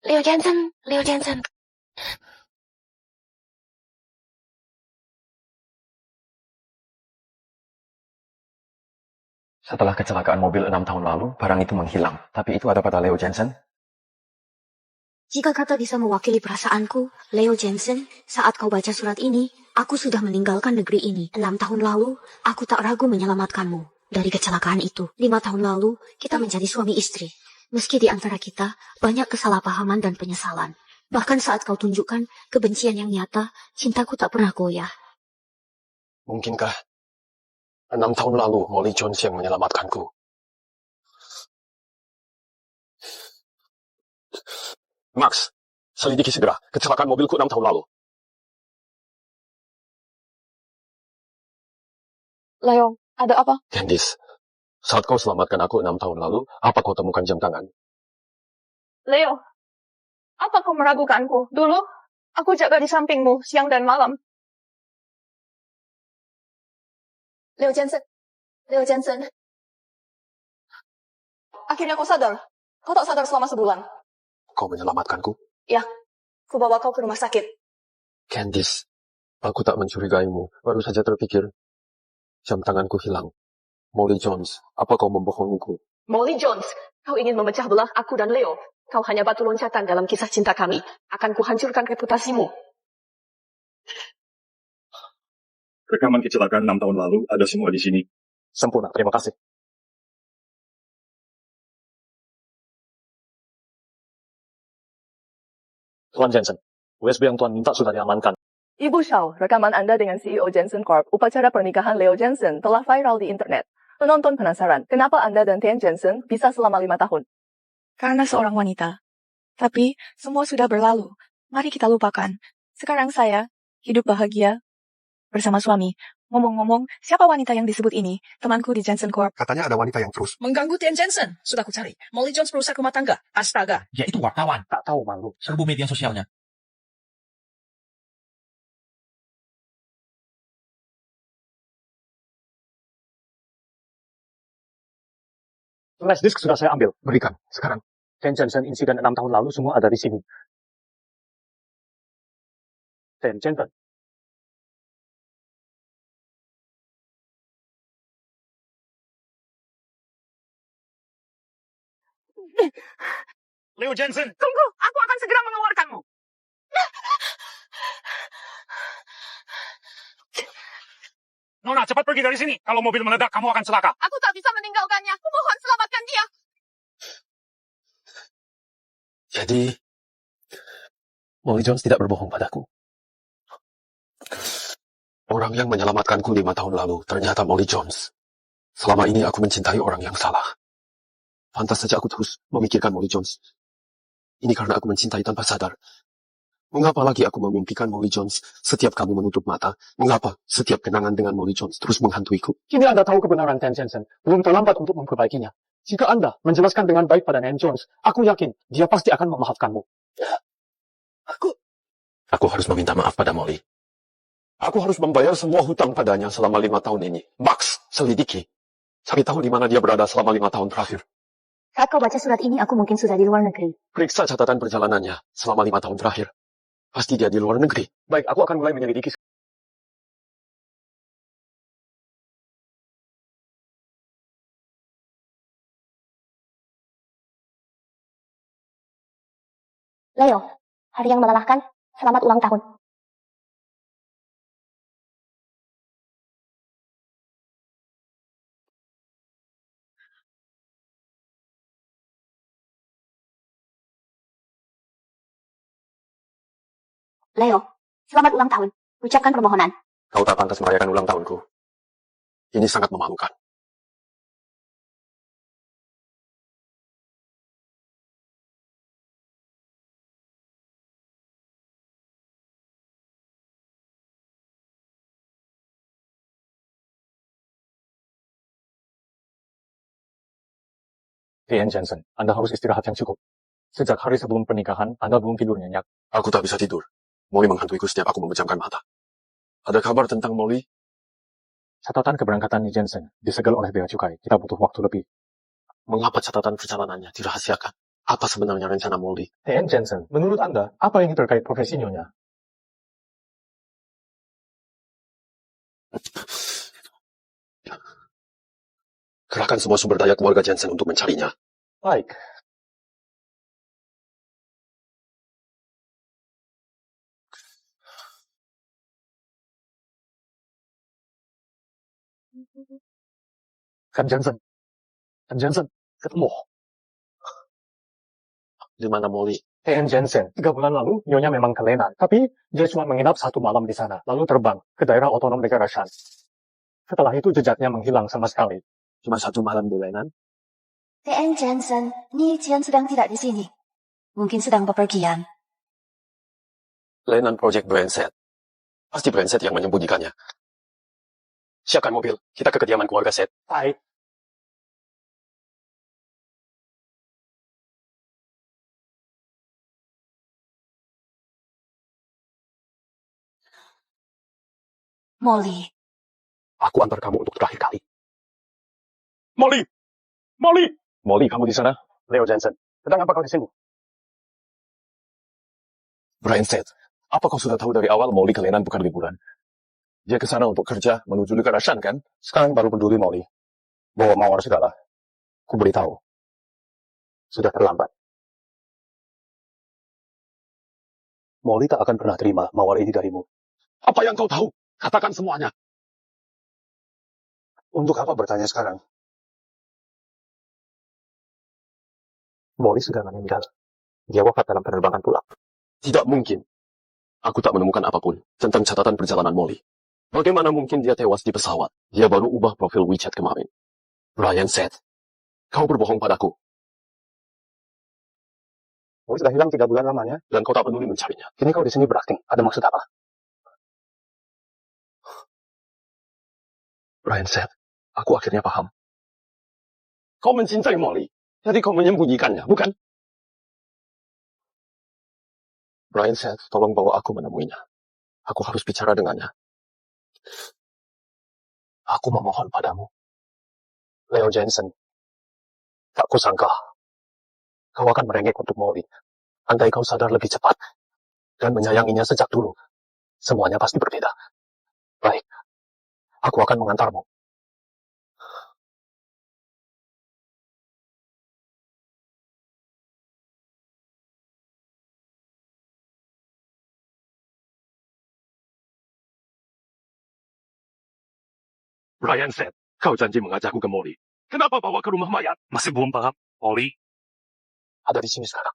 Leo Jensen. Setelah kecelakaan mobil 6 tahun lalu, barang itu menghilang. Tapi itu ada pada Leo Jensen. Jika kata bisa mewakili perasaanku, Leo Jensen, saat kau baca surat ini, aku sudah meninggalkan negeri ini. 6 tahun lalu, aku tak ragu menyelamatkanmu dari kecelakaan itu. 5 tahun lalu, kita menjadi suami istri. Meski di antara kita, banyak kesalahpahaman dan penyesalan. Bahkan saat kau tunjukkan kebencian yang nyata, cintaku tak pernah goyah. Mungkinkah 6 tahun lalu Molly Jones yang menyelamatkanku? Max, selidiki segera kecelakaan mobilku 6 tahun lalu. Leo, ada apa? Candice, saat kau selamatkan aku 6 tahun lalu, apa kau temukan jam tangan? Leo, apa kau meragukanku? Dulu, aku jaga di sampingmu siang dan malam. Leo Jensen. Akhirnya kau sadar. Kau tak sadar selama sebulan. Kau menyelamatkanku? Ya, ku bawa kau ke rumah sakit. Candice, aku tak mencurigaimu. Baru saja terpikir, jam tanganku hilang. Molly Jones, apa kau membohongiku? Molly Jones, kau ingin memecah belah aku dan Leo. Kau hanya batu loncatan dalam kisah cinta kami. Akan kuhancurkan reputasimu. Rekaman kecelakaan 6 tahun lalu ada semua di sini. Sempurna, terima kasih. Tuan Jensen, USB yang Tuan minta sudah diamankan. Ibu Shaw, rekaman Anda dengan CEO Jensen Corp, upacara pernikahan Leo Jensen, telah viral di internet. Penonton penasaran, kenapa Anda dan Tian Jensen bisa selama 5 tahun? Karena seorang wanita. Tapi, semua sudah berlalu. Mari kita lupakan. Sekarang saya hidup bahagia bersama suami. Ngomong-ngomong, siapa wanita yang disebut ini? Temanku di Jensen Corp. Katanya ada wanita yang terus mengganggu Tian Jensen. Sudah ku cari. Molly Jones perusahaan rumah tangga. Astaga. Dia itu wartawan. tak tahu malu. Serbu media sosialnya. Flash disk sudah saya ambil. Berikan, sekarang. Tian Jensen insiden 6 tahun lalu semua ada di sini. Tian Jensen. Leo Jensen. Tunggu, aku akan segera mengeluarkanmu. Nona, cepat pergi dari sini. Kalau mobil meledak, kamu akan celaka. Aku tak bisa meninggalkannya. Aku mohon selamatkan dia. Jadi, Molly Jones tidak berbohong padaku. Orang yang menyelamatkanku 5 tahun lalu ternyata Molly Jones. Selama ini aku mencintai orang yang salah. Pantas saja aku terus memikirkan Molly Jones. Ini karena aku mencintai tanpa sadar. Mengapa lagi aku memimpikan Molly Jones setiap kamu menutup mata? Mengapa setiap kenangan dengan Molly Jones terus menghantuiku? Kini Anda tahu kebenaran Ten Jensen. Belum terlambat untuk memperbaikinya. Jika Anda menjelaskan dengan baik pada Nan Jones, aku yakin dia pasti akan memaafkanmu. Aku harus meminta maaf pada Molly. Aku harus membayar semua hutang padanya selama 5 tahun ini. Max, selidiki. Cari tahu di mana dia berada selama 5 tahun terakhir. Saat kau baca surat ini, aku mungkin sudah di luar negeri. Periksa catatan perjalanannya selama 5 tahun terakhir. Pasti dia di luar negeri. Baik, aku akan mulai menyelidiki. Leo, hari yang melelahkan. Selamat ulang tahun. Leo, selamat ulang tahun. Ucapkan permohonan. Kau tak pantas merayakan ulang tahunku. Ini sangat memalukan. Ian Jensen, Anda harus istirahat yang cukup. Sejak hari sebelum pernikahan, Anda belum tidur nyenyak. Aku tak bisa tidur. Molly menghantuiku setiap aku memejamkan mata. Ada kabar tentang Molly? Catatan keberangkatan Jensen disegel oleh bea cukai. Kita butuh waktu lebih. Mengapa catatan perjalanannya dirahasiakan? Apa sebenarnya rencana Molly? Ian Jensen, menurut Anda, apa yang terkait profesi nyonya? Kerahkan semua sumber daya keluarga Jensen untuk mencarinya. Baik. Kan Jensen, ketemu. Di mana Molly? Ian Jensen, 3 bulan lalu, nyonya memang ke Lenan. Tapi, dia cuma menginap 1 malam di sana, lalu terbang ke daerah otonom negara Shan. Setelah itu jejaknya menghilang sama sekali. Cuma 1 malam di Lenan? T.N. Jensen, Ni Jian sedang tidak di sini. Mungkin sedang bepergian. Lenan Project Brandset. Pasti Brandset yang menyembunyikannya. Siapkan mobil, kita ke kediaman keluarga Seth. Baik. Molly. Aku antar kamu untuk terakhir kali. Molly! Molly! Molly, kamu di sana? Leo Jensen. Sedang apa kau di sini? Brandset, apa kau sudah tahu dari awal Molly ke Lenan bukan liburan? Dia ke sana untuk kerja menuju negara Shan, kan? Sekarang baru peduli Molly. Bawa mawar segala. Ku beritahu. Sudah terlambat. Molly tak akan pernah terima mawar ini darimu. Apa yang kau tahu? Katakan semuanya. Untuk apa bertanya sekarang? Molly sudah meninggal. Dia wafat dalam penerbangan pulang. Tidak mungkin. Aku tak menemukan apapun tentang catatan perjalanan Molly. Bagaimana mungkin dia tewas di pesawat? Dia baru ubah profil WeChat kemarin. Brian Seth, kau berbohong padaku. Molly sudah hilang 3 bulan lamanya. Dan kau tak peduli mencarinya. Kini kau di sini berakting. Ada maksud apa? Brian Seth, aku akhirnya paham. Kau mencintai Molly. Jadi kau menyembunyikannya, bukan? Brian Seth, tolong bawa aku menemuinya. Aku harus bicara dengannya. Aku memohon padamu. Leo Jensen. Tak kusangka. Kau akan merengek untuk Molly. Andai kau sadar lebih cepat. Dan menyayanginya sejak dulu. Semuanya pasti berbeda. Baik. Aku akan mengantarmu. Brian Seth, kau janji mengajakku ke Molly. Kenapa bawa ke rumah mayat? Masih belum paham, Molly. Ada di sini sekarang.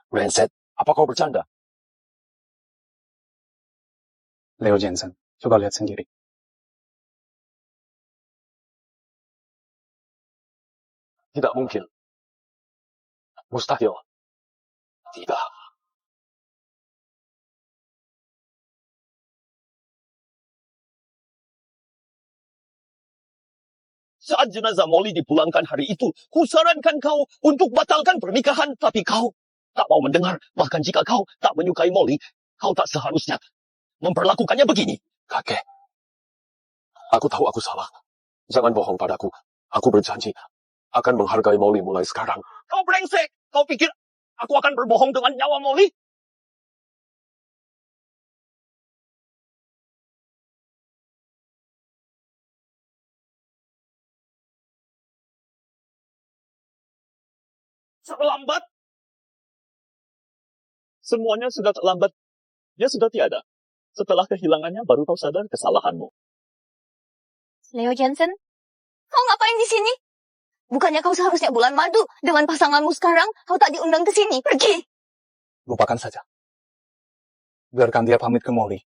Brian Seth, apa kau bercanda? Leo Jensen, coba lihat sendiri. Tidak mungkin. Mustahil. Tidak. Saat jenazah Molly dipulangkan hari itu, kusarankan kau untuk batalkan pernikahan, tapi kau tak mau mendengar. Bahkan jika kau tak menyukai Molly, kau tak seharusnya memperlakukannya begini. Kakek, aku tahu aku salah. Jangan bohong padaku. Aku berjanji akan menghargai Molly mulai sekarang. Kau brengsek! Kau pikir aku akan berbohong dengan nyawa Molly? Terlambat. Semuanya sudah terlambat. Dia sudah tiada. Setelah kehilangannya, baru kau sadar kesalahanmu. Leo Jensen, kau ngapain di sini? Bukannya kau seharusnya bulan madu dengan pasanganmu sekarang? Kau tak diundang ke sini. Pergi. Lupakan saja. Biarkan dia pamit ke Molly.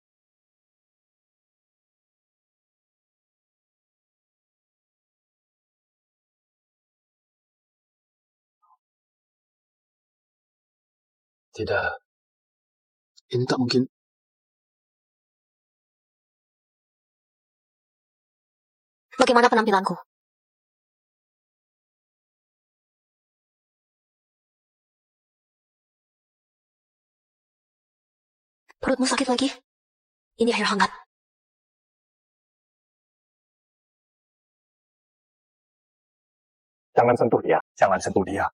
Tidak. Ini tak mungkin. Bagaimana penampilanku? Perutmu sakit lagi? Ini air hangat. Jangan sentuh dia. Jangan sentuh dia.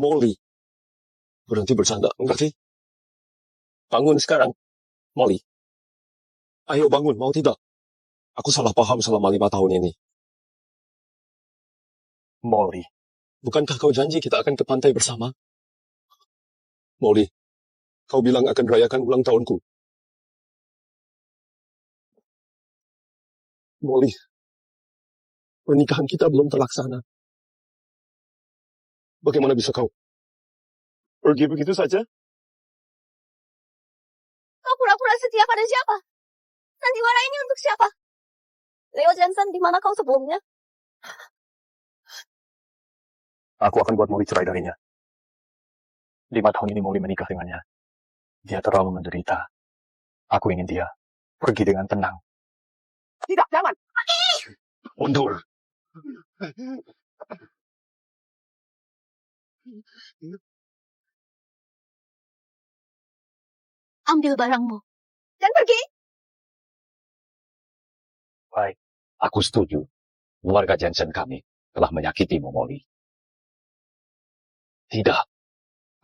Molly. Berhenti bercanda, mengerti? Bangun sekarang, Molly. Ayo bangun, mau tidak? Aku salah paham selama 5 tahun ini. Molly. Bukankah kau janji kita akan ke pantai bersama? Molly, kau bilang akan rayakan ulang tahunku. Molly, pernikahan kita belum terlaksana. Bagaimana bisa kau pergi begitu saja? Kau pura-pura setia pada siapa? Sandiwara ini untuk siapa? Leo Jensen, di mana kau sebelumnya? Aku akan buat Molly cerai darinya. 5 tahun ini Molly menikah dengannya. Dia terlalu menderita. Aku ingin dia pergi dengan tenang. Tidak, jangan. Mundur. Ambil barangmu dan pergi. Baik, aku setuju. Keluarga Jensen kami telah menyakitimu, Molly. Tidak.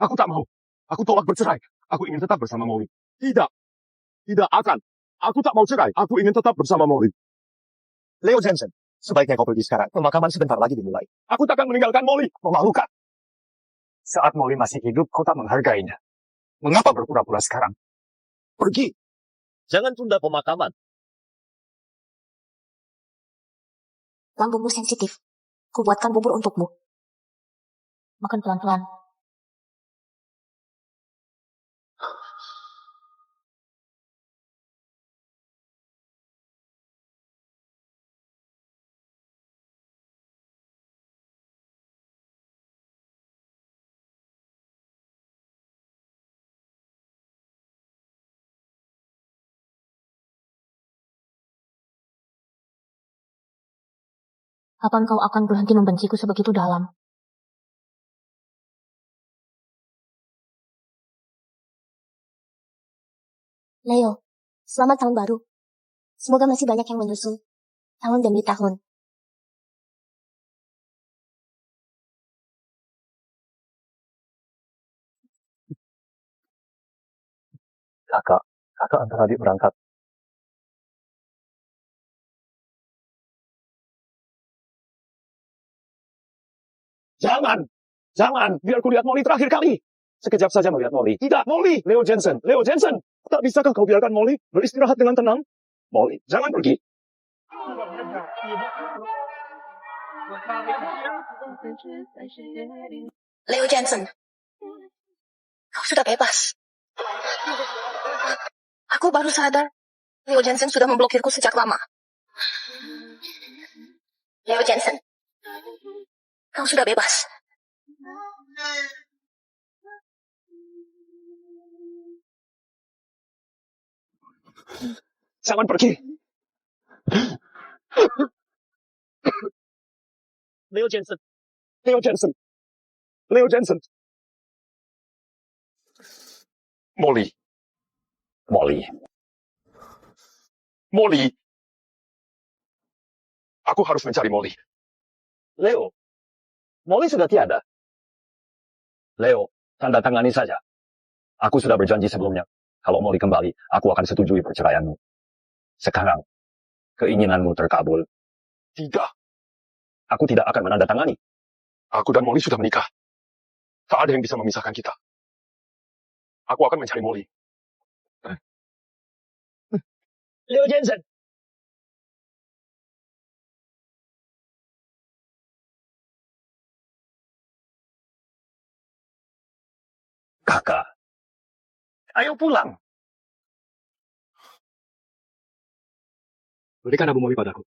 Aku tak mau. Aku tolak bercerai. Aku ingin tetap bersama Molly. Tidak. Tidak akan. Aku tak mau cerai. Aku ingin tetap bersama Molly. Leo Jensen, sebaiknya kau pergi sekarang. Pemakaman sebentar lagi dimulai. Aku takkan meninggalkan Molly. Memalukan. Saat Molly masih hidup, kau tak menghargainya. Mengapa berpura-pura sekarang? Pergi. Jangan tunda pemakaman. Lambungmu sensitif. Kubuatkan bubur untukmu. Makan pelan-pelan. Kapan kau akan berhenti membenciku sebegitu dalam? Leo, selamat tahun baru. Semoga masih banyak yang menyusul. Tahun demi tahun. Kakak antar adik berangkat. Jangan. Biar ku lihat Molly terakhir kali. Sekejap saja melihat Molly. Tidak, Molly. Leo Jensen. Tak bisakah kau biarkan Molly beristirahat dengan tenang? Molly, jangan pergi. Leo Jensen, kau sudah bebas. Aku baru sadar, Leo Jensen sudah memblokirku sejak lama. Leo Jensen, Kau sudah bebas. Jangan pergi. Leo Jensen. Leo Jensen. Leo Jensen. Molly. Molly. Molly. Aku harus mencari Molly. Leo, Molly sudah tiada. Leo, tanda tangani saja. Aku sudah berjanji sebelumnya. Kalau Molly kembali, aku akan setujui perceraianmu. Sekarang, keinginanmu terkabul. Tidak. Aku tidak akan menandatangani. Aku dan Molly sudah menikah. Tak ada yang bisa memisahkan kita. Aku akan mencari Molly. Leo Jensen. Kakak, ayo pulang. Berikan Abu Molly padaku.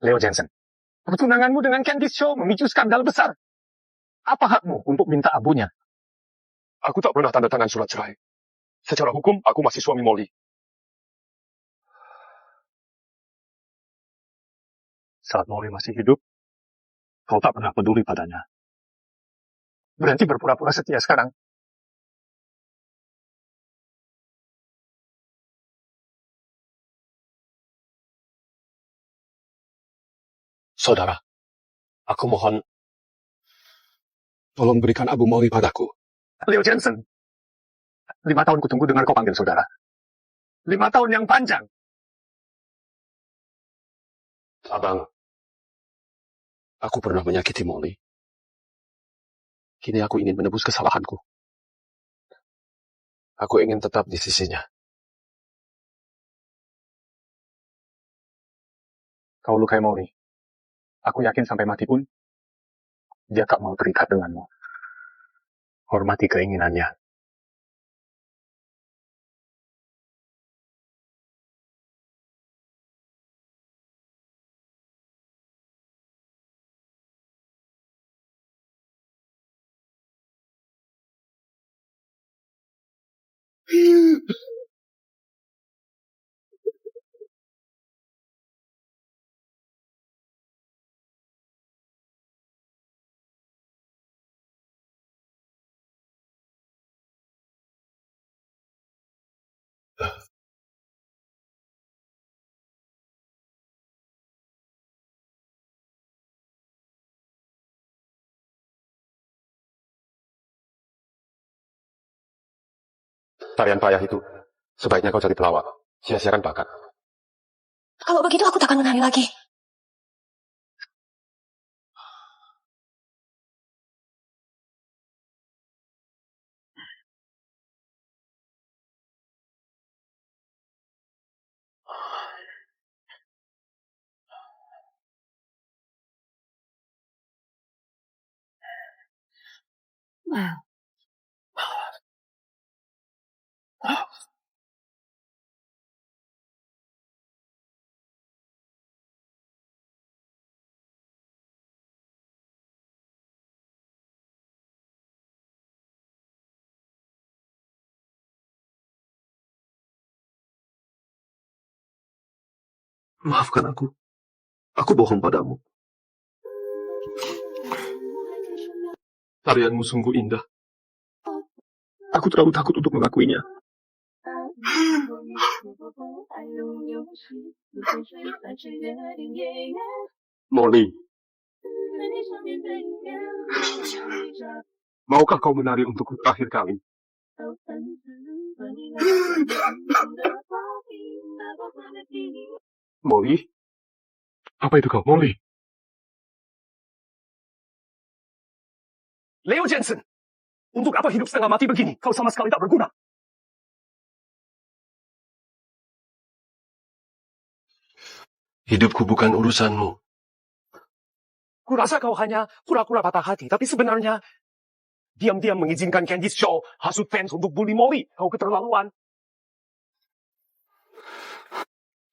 Leo Jensen, pertunanganmu dengan Candice Shaw memicu skandal besar. Apa hakmu untuk minta abunya? Aku tak pernah tanda tangan surat cerai. Secara hukum, aku masih suami Molly. Saat Molly masih hidup, kau tak pernah peduli padanya. Berhenti berpura-pura setia sekarang. Saudara, aku mohon, tolong berikan Abu Molly padaku. Leo Jensen, 5 tahun kutunggu dengar kau panggil saudara. 5 tahun yang panjang. Abang, aku pernah menyakiti Molly. Kini aku ingin menebus kesalahanku. Aku ingin tetap di sisinya. Kau lukai Molly. Aku yakin sampai mati pun, dia tak mau terikat denganmu. Hormati keinginannya. Tarian payah itu, sebaiknya kau cari pelawak. Sia-siakan bakat. Kalau begitu aku takkan menari lagi. Wow. Maafkan aku. Aku bohong padamu. Tarianmu sungguh indah. Aku terlalu takut untuk mengakuinya. Molly, maukah kau menari untukku terakhir kali? Molly? Apa itu kau, Molly? Leo Jensen, untuk apa hidup setengah mati begini? Kau sama sekali tak berguna. Hidupku bukan urusanmu. Kurasa kau hanya pura-pura patah hati, tapi sebenarnya diam-diam mengizinkan Candice Shaw hasut fans untuk bully Molly. Kau keterlaluan.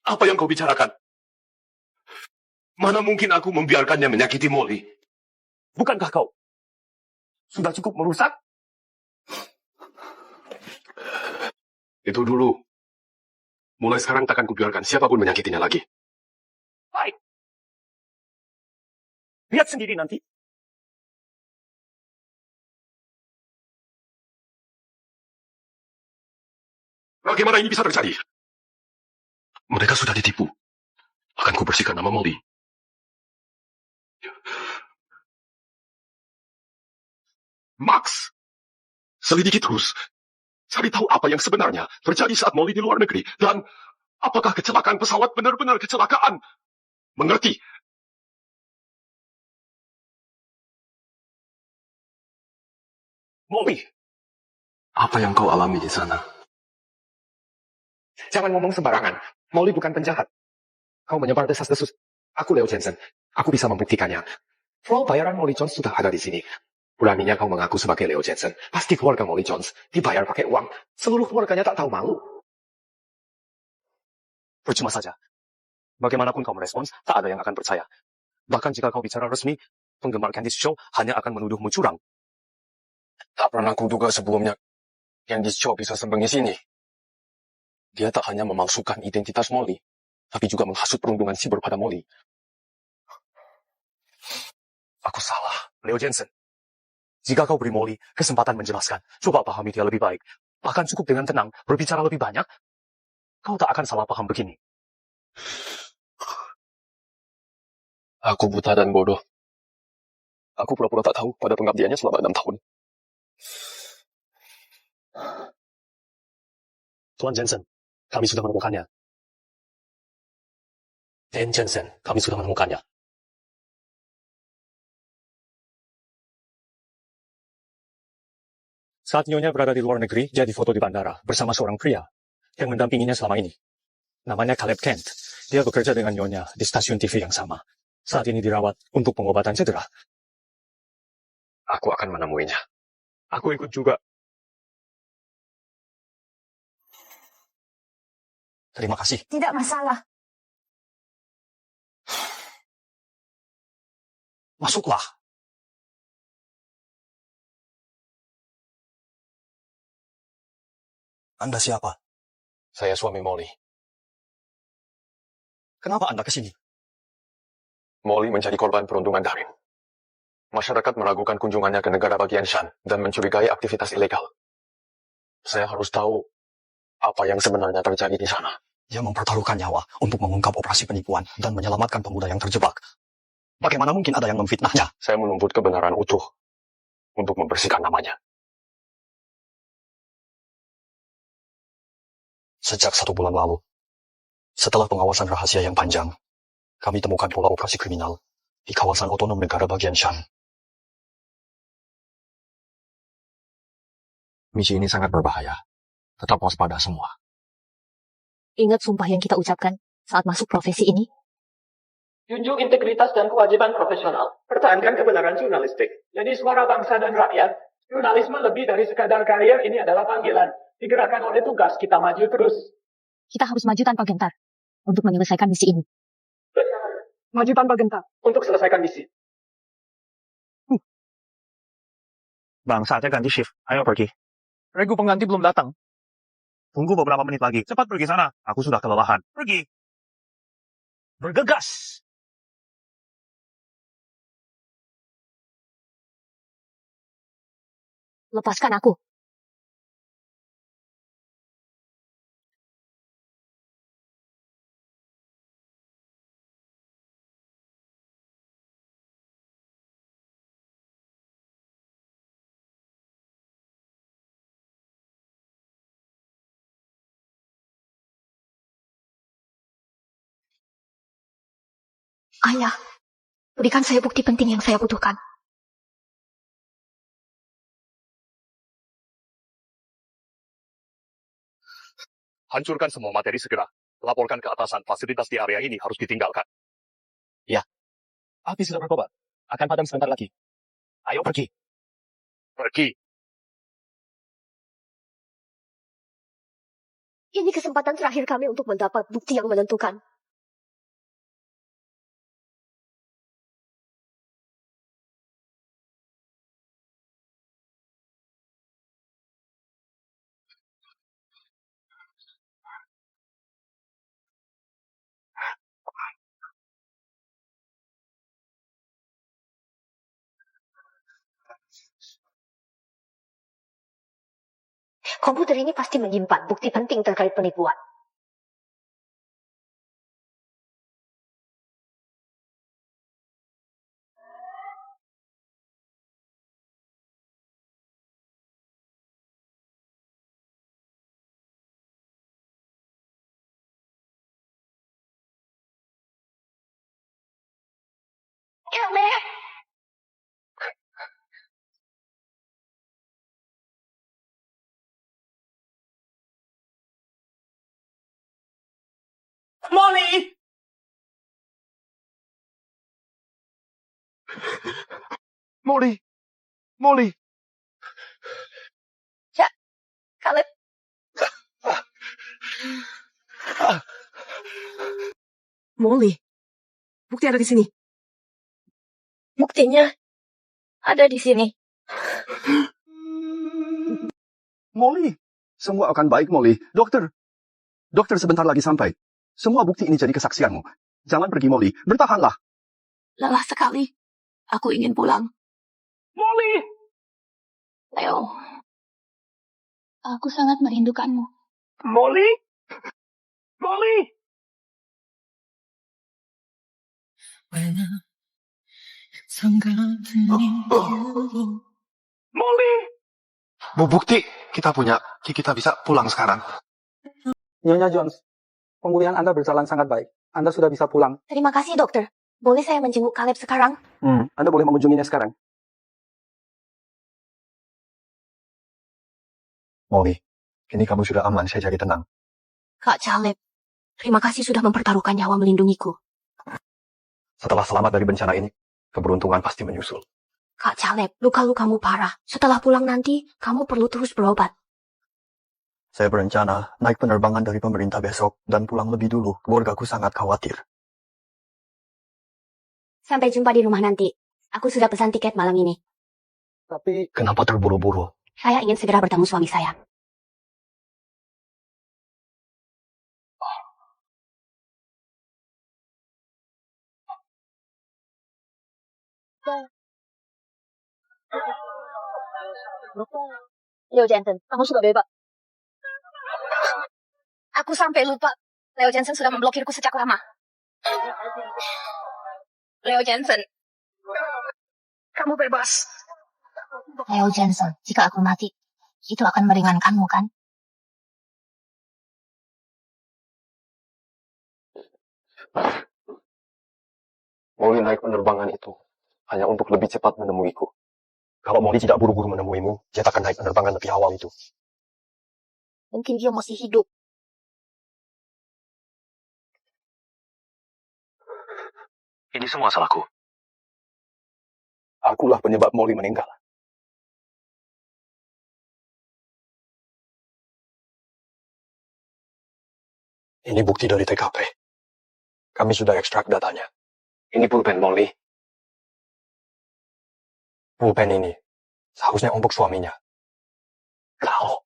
Apa yang kau bicarakan? Mana mungkin aku membiarkannya menyakiti Molly? Bukankah kau sudah cukup merusak? Itu dulu. Mulai sekarang takkan kubiarkan siapapun menyakitinya lagi. Baik. Lihat sendiri nanti. Bagaimana ini bisa terjadi? Mereka sudah ditipu. Akan kubersihkan nama Molly. Max, selidiki terus. Cari tahu apa yang sebenarnya terjadi saat Molly di luar negeri. Dan apakah kecelakaan pesawat benar-benar kecelakaan? Mengerti? Molly, Apa yang kau alami di sana? Jangan ngomong sembarangan. Molly bukan penjahat. Kau menyebar desas-desus. Aku Leo Jensen. Aku bisa membuktikannya. File bayaran Molly Jones sudah ada di sini. Beraninya kau mengaku sebagai Leo Jensen. Pasti keluarga Molly Jones dibayar pakai uang. Seluruh keluarganya tak tahu malu. percuma saja. Bagaimanapun kau merespons, tak ada yang akan percaya. Bahkan jika kau bicara resmi, penggemar Candice Show hanya akan menuduhmu curang. Tak pernah kuduga sebelumnya Candice Show bisa sembunyi sini. Dia tak hanya memalsukan identitas Molly, tapi juga menghasut perundungan siber pada Molly. Aku salah, Leo Jensen. Jika kau beri Molly kesempatan menjelaskan, coba pahami dia lebih baik, bahkan cukup dengan tenang, berbicara lebih banyak, kau tak akan salah paham begini. Aku buta dan bodoh. Aku pura-pura tak tahu pada pengabdiannya selama 6 tahun. Tuan Jensen, kami sudah menemukannya. Dan Jensen, kami sudah menemukannya. Saat Nyonya berada di luar negeri, dia difoto di bandara bersama seorang pria yang mendampinginya selama ini. Namanya Caleb Kent. Dia bekerja dengan Nyonya di stasiun TV yang sama. Saat ini dirawat untuk pengobatan cedera. Aku akan menemuinya. Aku ikut juga. Terima kasih. Tidak masalah. Masuklah. Anda siapa? Saya suami Molly. Kenapa Anda ke sini? Molly menjadi korban perundungan daring. Masyarakat meragukan kunjungannya ke negara bagian Shan dan mencurigai aktivitas ilegal. Saya harus tahu apa yang sebenarnya terjadi di sana. Dia mempertaruhkan nyawa untuk mengungkap operasi penipuan dan menyelamatkan pemuda yang terjebak. Bagaimana mungkin ada yang memfitnahnya? Saya menuntut kebenaran utuh untuk membersihkan namanya. Sejak 1 bulan lalu, setelah pengawasan rahasia yang panjang, kami temukan pola operasi kriminal di kawasan otonom negara bagian Shan. Misi ini sangat berbahaya. Tetap waspada semua. Ingat sumpah yang kita ucapkan saat masuk profesi ini. Junjung integritas dan kewajiban profesional. Pertahankan kebenaran jurnalistik. Jadi suara bangsa dan rakyat. Jurnalisme lebih dari sekadar karier, ini adalah panggilan. Digerakkan oleh tugas, kita maju terus. Kita harus maju tanpa gentar untuk menyelesaikan misi ini. Maju tanpa gentar untuk selesaikan misi. Bang, saatnya ganti shift. Ayo pergi. Regu pengganti belum datang. Tunggu beberapa menit lagi. Cepat pergi sana. Aku sudah kelelahan. Pergi. Bergegas. Lepaskan aku. Ayah, berikan saya bukti penting yang saya butuhkan. Hancurkan semua materi segera. Laporkan ke atasan, fasilitas di area ini harus ditinggalkan. Ya. Api sudah berkobar. Akan padam sebentar lagi. Ayo pergi. Pergi. Ini kesempatan terakhir kami untuk mendapat bukti yang menentukan. Komputer ini pasti menyimpan bukti penting terkait penipuan. Elmer! Molly! Molly! Molly! Caleb, Molly, bukti ada di sini. buktinya ada di sini. Molly, semua akan baik, Molly. Dokter sebentar lagi sampai. Semua bukti ini jadi kesaksianmu. Jangan pergi, Molly. Bertahanlah. Lelah sekali. Aku ingin pulang. Molly! Leo, aku sangat merindukanmu. Molly? Molly! Molly! Bu, bukti kita punya. Kita bisa pulang sekarang. Nyonya Jones, pemulihan Anda berjalan sangat baik. Anda sudah bisa pulang. Terima kasih, dokter. Boleh saya menjenguk Caleb sekarang? Anda boleh mengunjunginya sekarang. Molly, kini kamu sudah aman. Saya jadi tenang. Kak Caleb, terima kasih sudah mempertaruhkan nyawa melindungiku. Setelah selamat dari bencana ini, keberuntungan pasti menyusul. Kak Caleb, luka-lukamu parah. Setelah pulang nanti, kamu perlu terus berobat. Saya berencana naik penerbangan dari pemerintah besok dan pulang lebih dulu. Keluargaku sangat khawatir. Sampai jumpa di rumah nanti. Aku sudah pesan tiket malam ini. Tapi kenapa terburu-buru? Saya ingin segera bertemu suami saya. Leo Jensen, kamu sudah bebas. Aku sampai lupa. Leo Jensen sudah memblokirku sejak lama. Leo Jensen. Kamu bebas. Leo Jensen, jika aku mati, itu akan meringankanmu, kan? Molly naik penerbangan itu hanya untuk lebih cepat menemuiku. Kalau Molly tidak buru-buru menemuimu, dia akan naik penerbangan lebih awal itu. Mungkin dia masih hidup. Ini semua salahku. Akulah penyebab Molly meninggal. Ini bukti dari TKP. Kami sudah ekstrak datanya. Ini pulpen Molly. Pulpen ini seharusnya untuk suaminya. Kau.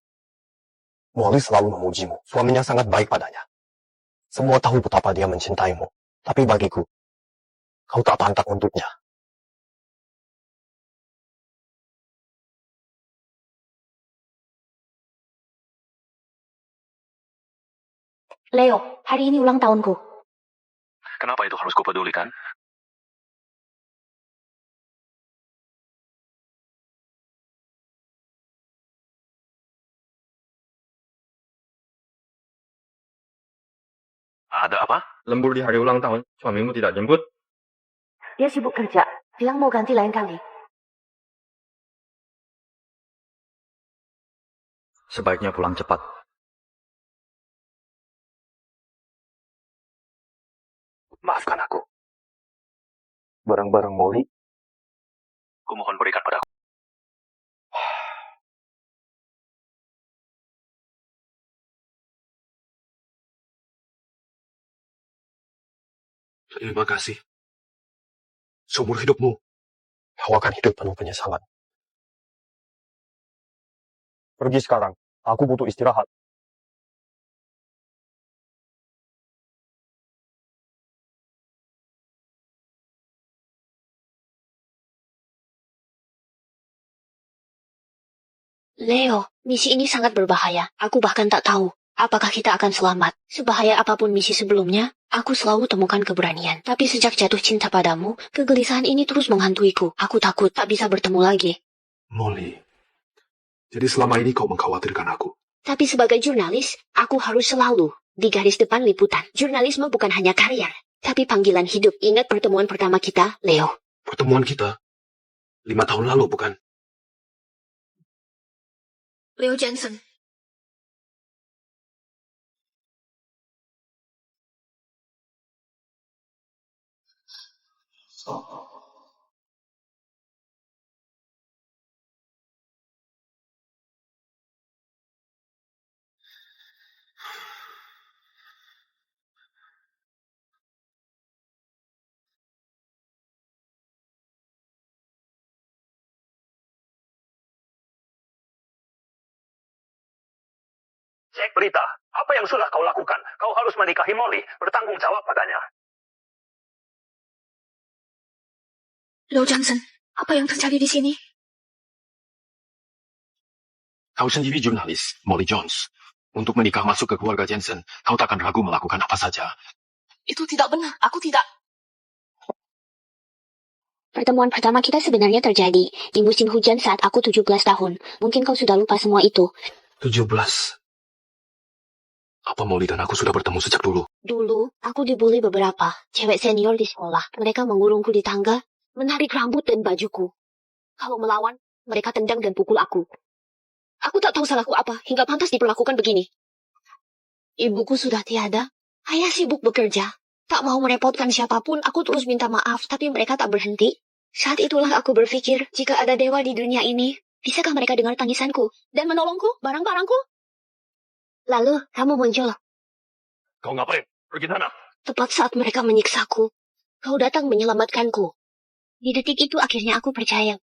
Molly selalu memujimu. Suaminya sangat baik padanya. Semua tahu betapa dia mencintaimu. Tapi bagiku, kau tak pantas untuknya. Leo, hari ini ulang tahunku. Kenapa itu harus kupedulikan? Ada apa? Lembur di hari ulang tahun, suamimu tidak jemput? Dia sibuk kerja. Bilang mau ganti lain kali. Sebaiknya pulang cepat. Maafkan aku. Barang-barang Molly, Kumohon berikan padaku. Terima kasih. Seumur hidupmu, kau akan hidup penuh penyesalan. Pergi sekarang. Aku butuh istirahat. Leo, misi ini sangat berbahaya. Aku bahkan tak tahu apakah kita akan selamat. Sebahaya apapun misi sebelumnya, aku selalu temukan keberanian. Tapi sejak jatuh cinta padamu, kegelisahan ini terus menghantuiku. Aku takut tak bisa bertemu lagi. Molly, jadi selama ini kau mengkhawatirkan aku. Tapi sebagai jurnalis, aku harus selalu di garis depan liputan. Jurnalisme bukan hanya karier, tapi panggilan hidup. Ingat pertemuan pertama kita, Leo? Pertemuan kita 5 tahun lalu, bukan? Leo Jensen. Cek berita. Apa yang sudah kau lakukan? Kau harus menikahi Molly. Bertanggung jawab padanya. Leo Jensen, apa yang terjadi di sini? Kau sendiri jurnalis, Molly Jones. Untuk menikah masuk ke keluarga Jensen, kau takkan ragu melakukan apa saja. Itu tidak benar. Aku tidak. Pertemuan pertama kita sebenarnya terjadi di musim hujan saat aku 17 tahun. Mungkin kau sudah lupa semua itu. 17. Apa Molly dan aku sudah bertemu sejak dulu? Dulu, aku dibully beberapa cewek senior di sekolah. Mereka mengurungku di tangga, menarik rambut dan bajuku. Kalau melawan, mereka tendang dan pukul aku. Aku tak tahu salahku apa, hingga pantas diperlakukan begini. Ibuku sudah tiada. Ayah sibuk bekerja. Tak mau merepotkan siapapun, aku terus minta maaf, tapi mereka tak berhenti. Saat itulah aku berpikir, jika ada dewa di dunia ini, bisakah mereka dengar tangisanku dan menolongku, barang-barangku? Lalu, kamu muncul. Kau ngapain? Pergi sana. Tepat saat mereka menyiksaku, kau datang menyelamatkanku. Di detik itu akhirnya aku percaya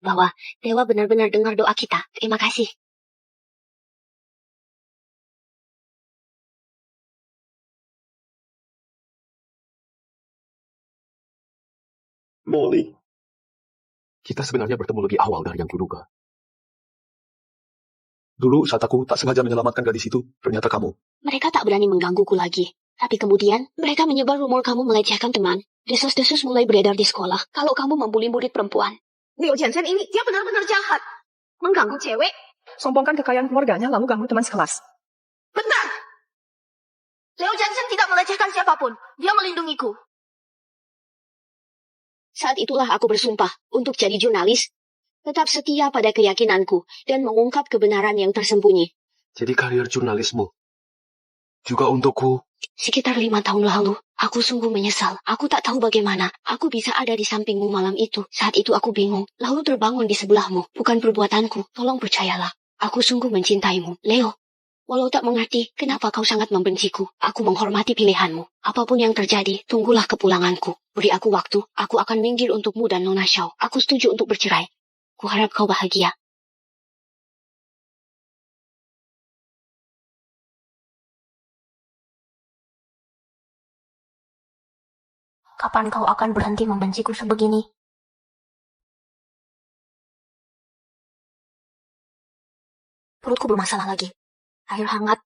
bahwa dewa benar-benar dengar doa kita. Terima kasih. Molly, kita sebenarnya bertemu lebih awal dari yang kuduga. Dulu saat aku tak sengaja menyelamatkan gadis itu, ternyata kamu. Mereka tak berani menggangguku lagi. Tapi kemudian, mereka menyebar rumor kamu melecehkan teman. Desus-desus mulai beredar di sekolah kalau kamu membuli murid perempuan. Leo Jensen ini, dia benar-benar jahat. Mengganggu cewek? Sombongkan kekayaan keluarganya, lalu ganggu teman sekelas. Benar! Leo Jensen tidak melecehkan siapapun. Dia melindungiku. Saat itulah aku bersumpah untuk jadi jurnalis, tetap setia pada keyakinanku, dan mengungkap kebenaran yang tersembunyi. Jadi karier jurnalismu juga untukku. Sekitar 5 tahun lalu, aku sungguh menyesal. Aku tak tahu bagaimana aku bisa ada di sampingmu malam itu. Saat itu aku bingung, lalu terbangun di sebelahmu. Bukan perbuatanku, tolong percayalah. Aku sungguh mencintaimu, Leo. Walau tak mengerti kenapa kau sangat membenciku, aku menghormati pilihanmu. Apapun yang terjadi, tunggulah kepulanganku. Beri aku waktu, aku akan minggir untukmu dan Nona Shaw. Aku setuju untuk bercerai. Kuharap kau bahagia. Kapan kau akan berhenti membenciku sebegini? Perutku bermasalah lagi. Air hangat.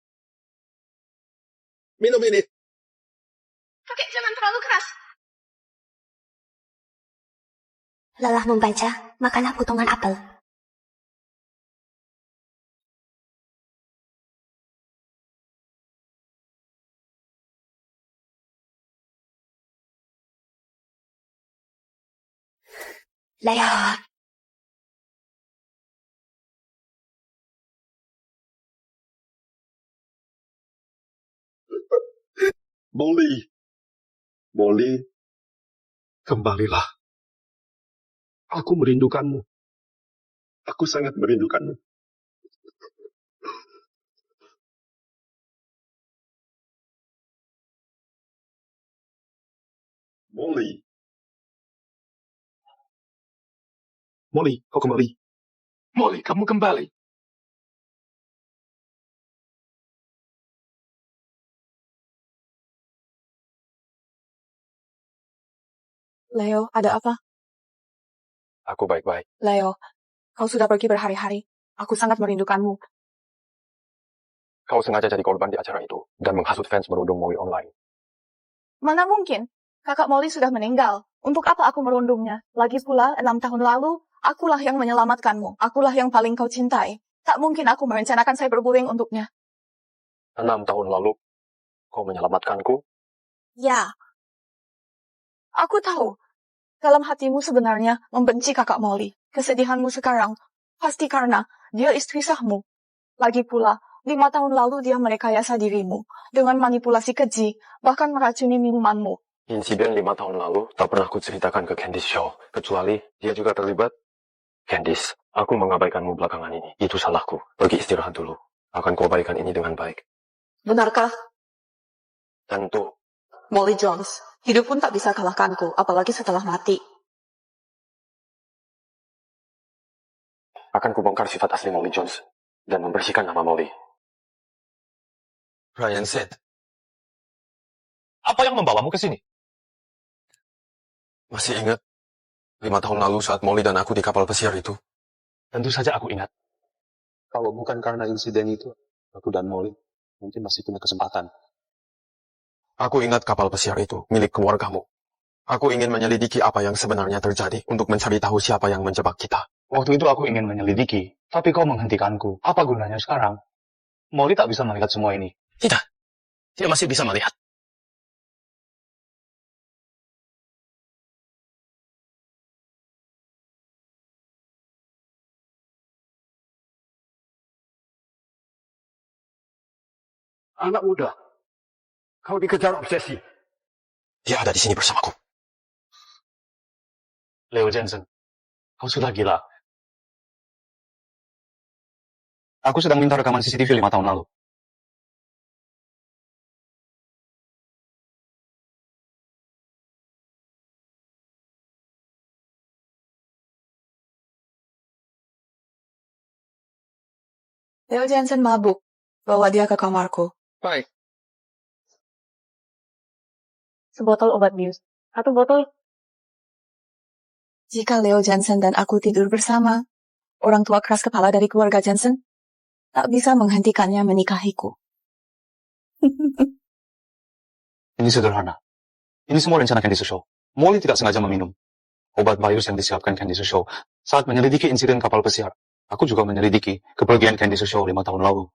Minum ini. Kakek, jangan terlalu keras. Lelah membaca, makanlah potongan apel. Leo. Molly. Molly, kembalilah. Aku merindukanmu. Aku sangat merindukanmu. Molly. Molly, kau kembali. Molly, kamu kembali. Leo, ada apa? Aku baik-baik. Leo, kau sudah pergi berhari-hari. Aku sangat merindukanmu. Kau sengaja jadi korban di acara itu dan menghasut fans merundung Molly online. Mana mungkin? Kakak Molly sudah meninggal. Untuk apa aku merundungnya? Lagi pula, 6 tahun lalu, akulah yang menyelamatkanmu. Akulah yang paling kau cintai. Tak mungkin aku merencanakan cyberbullying untuknya. 6 tahun lalu, kau menyelamatkanku? Ya. Aku tahu. Dalam hatimu sebenarnya membenci kakak Molly. Kesedihanmu sekarang pasti karena dia istri sahmu. Lagi pula, 5 tahun lalu dia merekayasa dirimu dengan manipulasi keji, bahkan meracuni minumanmu. Insiden 5 tahun lalu tak pernah ku ceritakan ke Candice Shaw, kecuali dia juga terlibat. Candice, aku mengabaikanmu belakangan ini. Itu salahku. Pergi istirahat dulu. Akan ku abaikan ini dengan baik. Benarkah? Tentu. Molly Jones, hidup pun tak bisa kalahkanku, apalagi setelah mati. Akan ku bongkar sifat asli Molly Jones dan membersihkan nama Molly. Ryan said, Apa yang membawamu ke sini? masih ingat 5 tahun lalu saat Molly dan aku di kapal pesiar itu? Tentu saja aku ingat. Kalau bukan karena insiden itu, aku dan Molly mungkin masih punya kesempatan. Aku ingat kapal pesiar itu milik keluargamu. Aku ingin menyelidiki apa yang sebenarnya terjadi untuk mencari tahu siapa yang menjebak kita. Waktu itu aku ingin menyelidiki, tapi kau menghentikanku. Apa gunanya sekarang? Molly tak bisa melihat semua ini. Tidak. Dia masih bisa melihat. Anak muda, kau dikejar obsesi. Dia ada di sini bersamaku. Leo Jensen, kau sudah gila. Aku sedang minta rekaman CCTV 5 tahun lalu. Leo Jensen mabuk. Bawa dia ke kamarku. Baik. Sebotol obat bius. 1 botol. Jika Leo Jensen dan aku tidur bersama, orang tua keras kepala dari keluarga Jensen tak bisa menghentikannya menikahiku. Ini sederhana. Ini semua rencana Candice Shaw. Molly tidak sengaja meminum obat bius yang disiapkan Candice Shaw saat menyelidiki insiden kapal pesiar. Aku juga menyelidiki kepergian Candice Shaw 5 tahun lalu.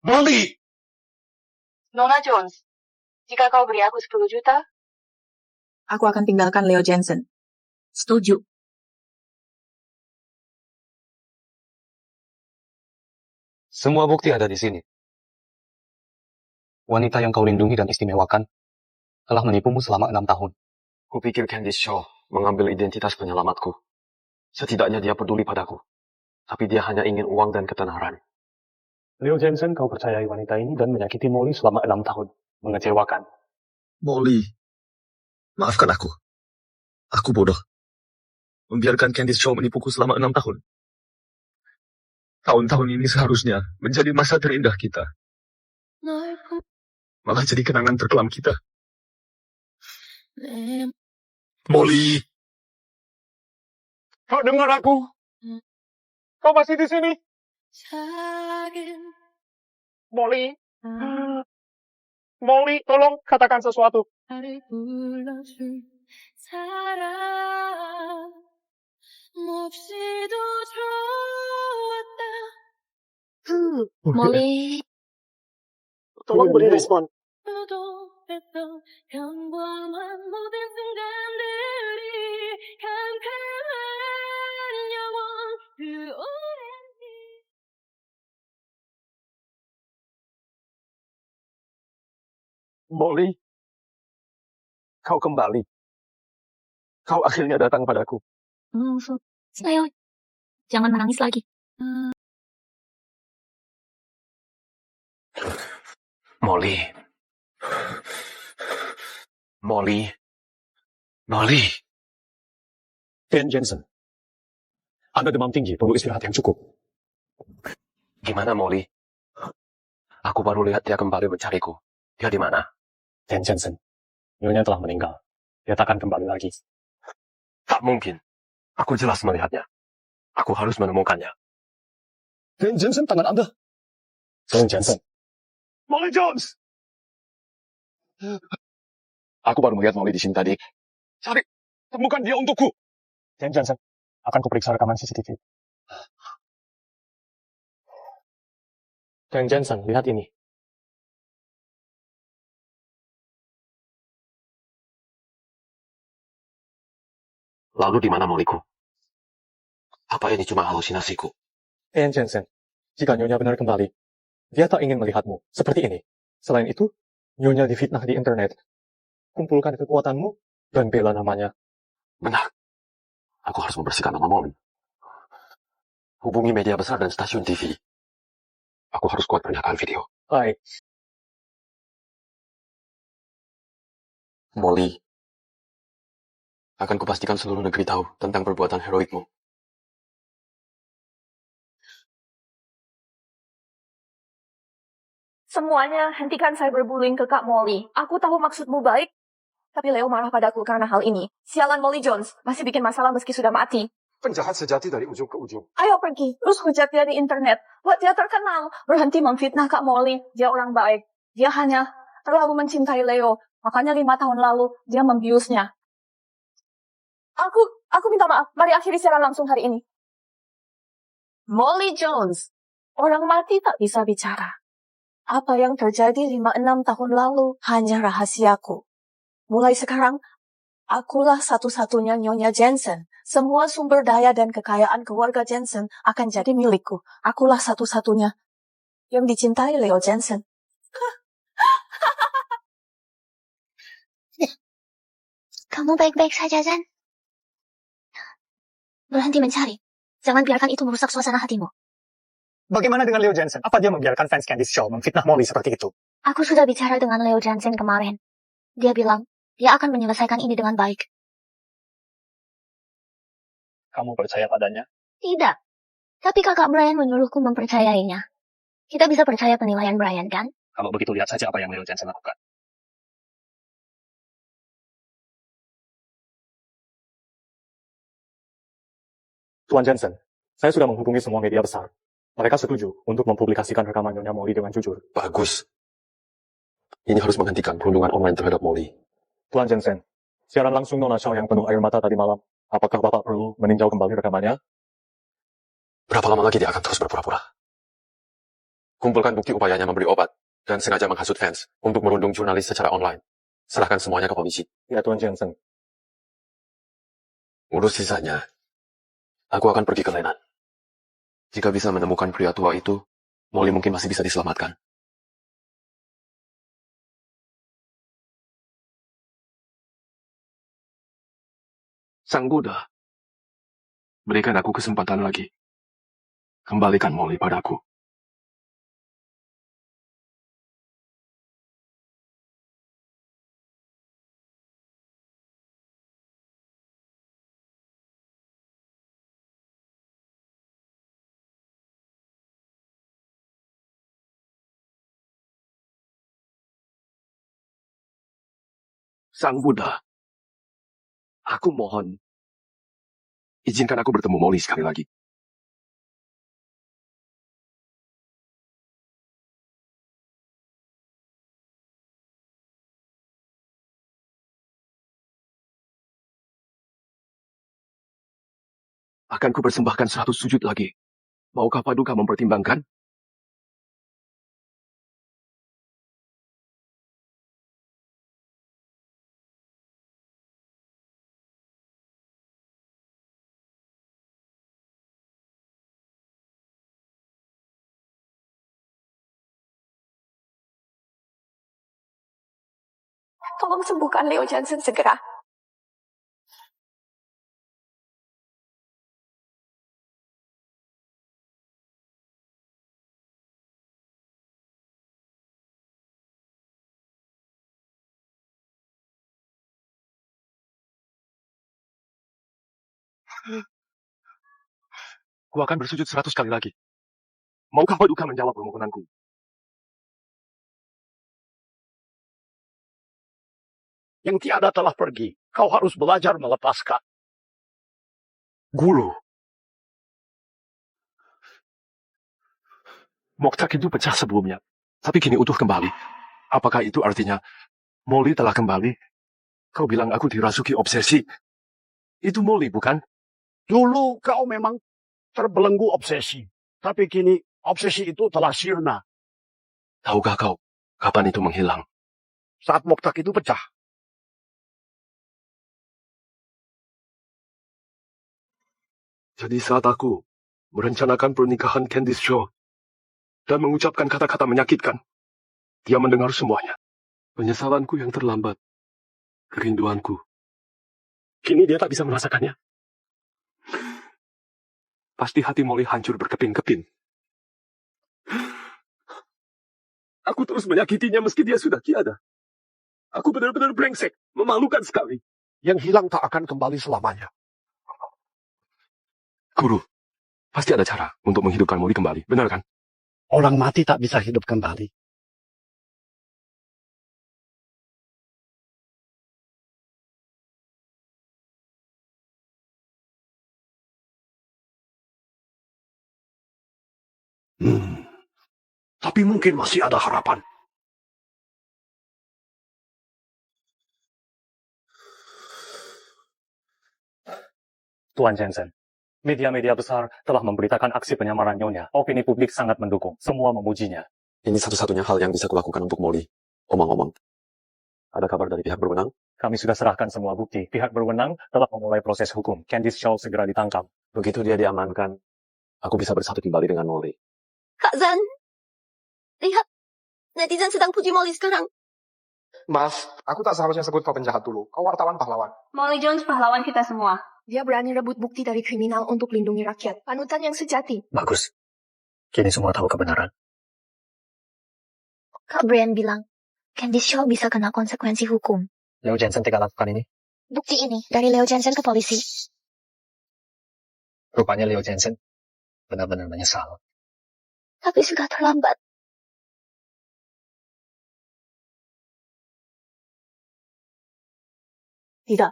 Molly! Nona Jones, jika kau beri aku 10 juta, aku akan tinggalkan Leo Jensen. Setuju. Semua bukti ada di sini. Wanita yang kau lindungi dan istimewakan telah menipumu selama 6 tahun. Kupikir Candice Shaw mengambil identitas penyelamatku. Setidaknya dia peduli padaku. Tapi dia hanya ingin uang dan ketenaran. Leo Jensen, kau percayai wanita ini dan menyakiti Molly selama 6 tahun. Mengecewakan. Molly, maafkan aku. Aku bodoh. Membiarkan Candice Shaw menipuku selama 6 tahun. Tahun-tahun ini seharusnya menjadi masa terindah kita. Malah jadi kenangan terkelam kita. Molly. Kau dengar aku? Kau masih di sini? Molly. Molly, tolong katakan sesuatu. Molly. Tolong beri respon. Molly, kau kembali. Kau akhirnya datang padaku. Leo, jangan menangis lagi. Molly. Molly. Molly. Ken Jensen, Anda demam tinggi, perlu istirahat yang cukup. Gimana Molly? Aku baru lihat dia kembali mencariku. Dia di mana? Ken Jensen, nyonya telah meninggal. Dia takkan kembali lagi. Tak Tak mungkin. Aku jelas melihatnya. Aku harus menemukannya. Dan Jensen, tangan Anda. Dan Jensen. Molly Jones! Aku baru melihat Molly di sini tadi. Cari, temukan dia untukku. Dan Jensen, akan kuperiksa rekaman CCTV. Dan Jensen, lihat ini. Lalu di mana Mollyku? Apa ini cuma halusinasiku? Dan Jensen, jika Nyonya benar kembali, dia tak ingin melihatmu seperti ini. Selain itu, Nyonya difitnah di internet. Kumpulkan kekuatanmu dan bela namanya. Benar. Aku harus membersihkan nama Molly. Hubungi media besar dan stasiun TV. Aku harus kuat pernyataan video. Baik. Molly, akan kupastikan seluruh negeri tahu tentang perbuatan heroikmu. Semuanya, hentikan cyberbullying ke Kak Molly. Aku tahu maksudmu baik, tapi Leo marah padaku karena hal ini. Sialan Molly Jones, masih bikin masalah meski sudah mati. Penjahat sejati dari ujung ke ujung. Ayo pergi, terus hujat dia di internet. Buat dia terkenal. Berhenti memfitnah Kak Molly. Dia orang baik. Dia hanya terlalu mencintai Leo. Makanya 5 tahun lalu, dia membiusnya. Aku minta maaf. Mari akhiri siaran langsung hari ini. Molly Jones. Orang mati tak bisa bicara. Apa yang terjadi 5-6 tahun lalu hanya rahasiaku. Mulai sekarang, akulah satu-satunya Nyonya Jensen. Semua sumber daya dan kekayaan keluarga Jensen akan jadi milikku. Akulah satu-satunya yang dicintai Leo Jensen. Kamu baik-baik saja, Zan? Berhenti mencari. Jangan biarkan itu merusak suasana hatimu. Bagaimana dengan Leo Jensen? Apa dia membiarkan fans Candice Show memfitnah Molly seperti itu? Aku sudah bicara dengan Leo Jensen kemarin. Dia bilang, dia akan menyelesaikan ini dengan baik. Kamu percaya padanya? Tidak. Tapi kakak Brian menyuruhku mempercayainya. Kita bisa percaya penilaian Brian, kan? Kalau begitu, lihat saja apa yang Leo Jensen lakukan. Tuan Jensen, saya sudah menghubungi semua media besar. Mereka setuju untuk mempublikasikan rekaman Nyonya Molly dengan jujur. Bagus. Ini harus menghentikan perundungan online terhadap Molly. Tuan Jensen, siaran langsung Nona Shaw yang penuh air mata tadi malam. Apakah Bapak perlu meninjau kembali rekamannya? Berapa lama lagi dia akan terus berpura-pura? Kumpulkan bukti upayanya memberi obat dan sengaja menghasut fans untuk merundung jurnalis secara online. Serahkan semuanya ke polisi. Ya, Tuan Jensen. Urus sisanya. Aku akan pergi ke Lenan. Jika bisa menemukan pria tua itu, Molly mungkin masih bisa diselamatkan. Sang Buddha, berikan aku kesempatan lagi. Kembalikan Molly padaku. Sang Buddha, aku mohon, izinkan aku bertemu Molly sekali lagi. Akan kupersembahkan 100 sujud lagi. Maukah Paduka mempertimbangkan? Tolong sembuhkan Leo Jensen segera. Ku akan bersujud 100 kali lagi. Maukah Paduka menjawab permohonanku? Yang tiada telah pergi. Kau harus belajar melepaskan. Guru. Moktak itu pecah sebelumnya, tapi kini utuh kembali. Apakah itu artinya Molly telah kembali? Kau bilang aku dirasuki obsesi. Itu Molly, bukan? Dulu kau memang terbelenggu obsesi. Tapi kini obsesi itu telah sirna. Tahukah kau kapan itu menghilang? Saat Moktak itu pecah. Jadi saat aku merencanakan pernikahan Candice Shaw dan mengucapkan kata-kata menyakitkan, dia mendengar semuanya. Penyesalanku yang terlambat. Kerinduanku. Kini dia tak bisa merasakannya. Pasti hati Molly hancur berkeping-keping. Aku terus menyakitinya meski dia sudah tiada. Aku benar-benar brengsek, memalukan sekali. Yang hilang tak akan kembali selamanya. Guru, pasti ada cara untuk menghidupkan Molly kembali, benar kan? Orang mati tak bisa hidup kembali. Tapi mungkin masih ada harapan. Tuan Jensen, media-media besar telah memberitakan aksi penyamaran Nyonya. Opini publik sangat mendukung. Semua memujinya. Ini satu-satunya hal yang bisa kulakukan untuk Molly. Omong-omong. Ada kabar dari pihak berwenang? Kami sudah serahkan semua bukti. Pihak berwenang telah memulai proses hukum. Candice Shaw segera ditangkap. Begitu dia diamankan, aku bisa bersatu kembali dengan Molly. Kak Zan, lihat. Netizen sedang puji Molly sekarang. Mas, aku tak seharusnya sebut kau penjahat dulu. Kau wartawan pahlawan. Molly Jones pahlawan kita semua. Dia berani rebut bukti dari kriminal untuk lindungi rakyat. Panutan yang sejati. Bagus. Kini semua tahu kebenaran. Kak Brian bilang, Candice Shaw bisa kena konsekuensi hukum. Leo Jensen tidak lakukan ini. Bukti ini dari Leo Jensen ke polisi. Rupanya Leo Jensen benar-benar menyesal. Tapi sudah terlambat. Tidak.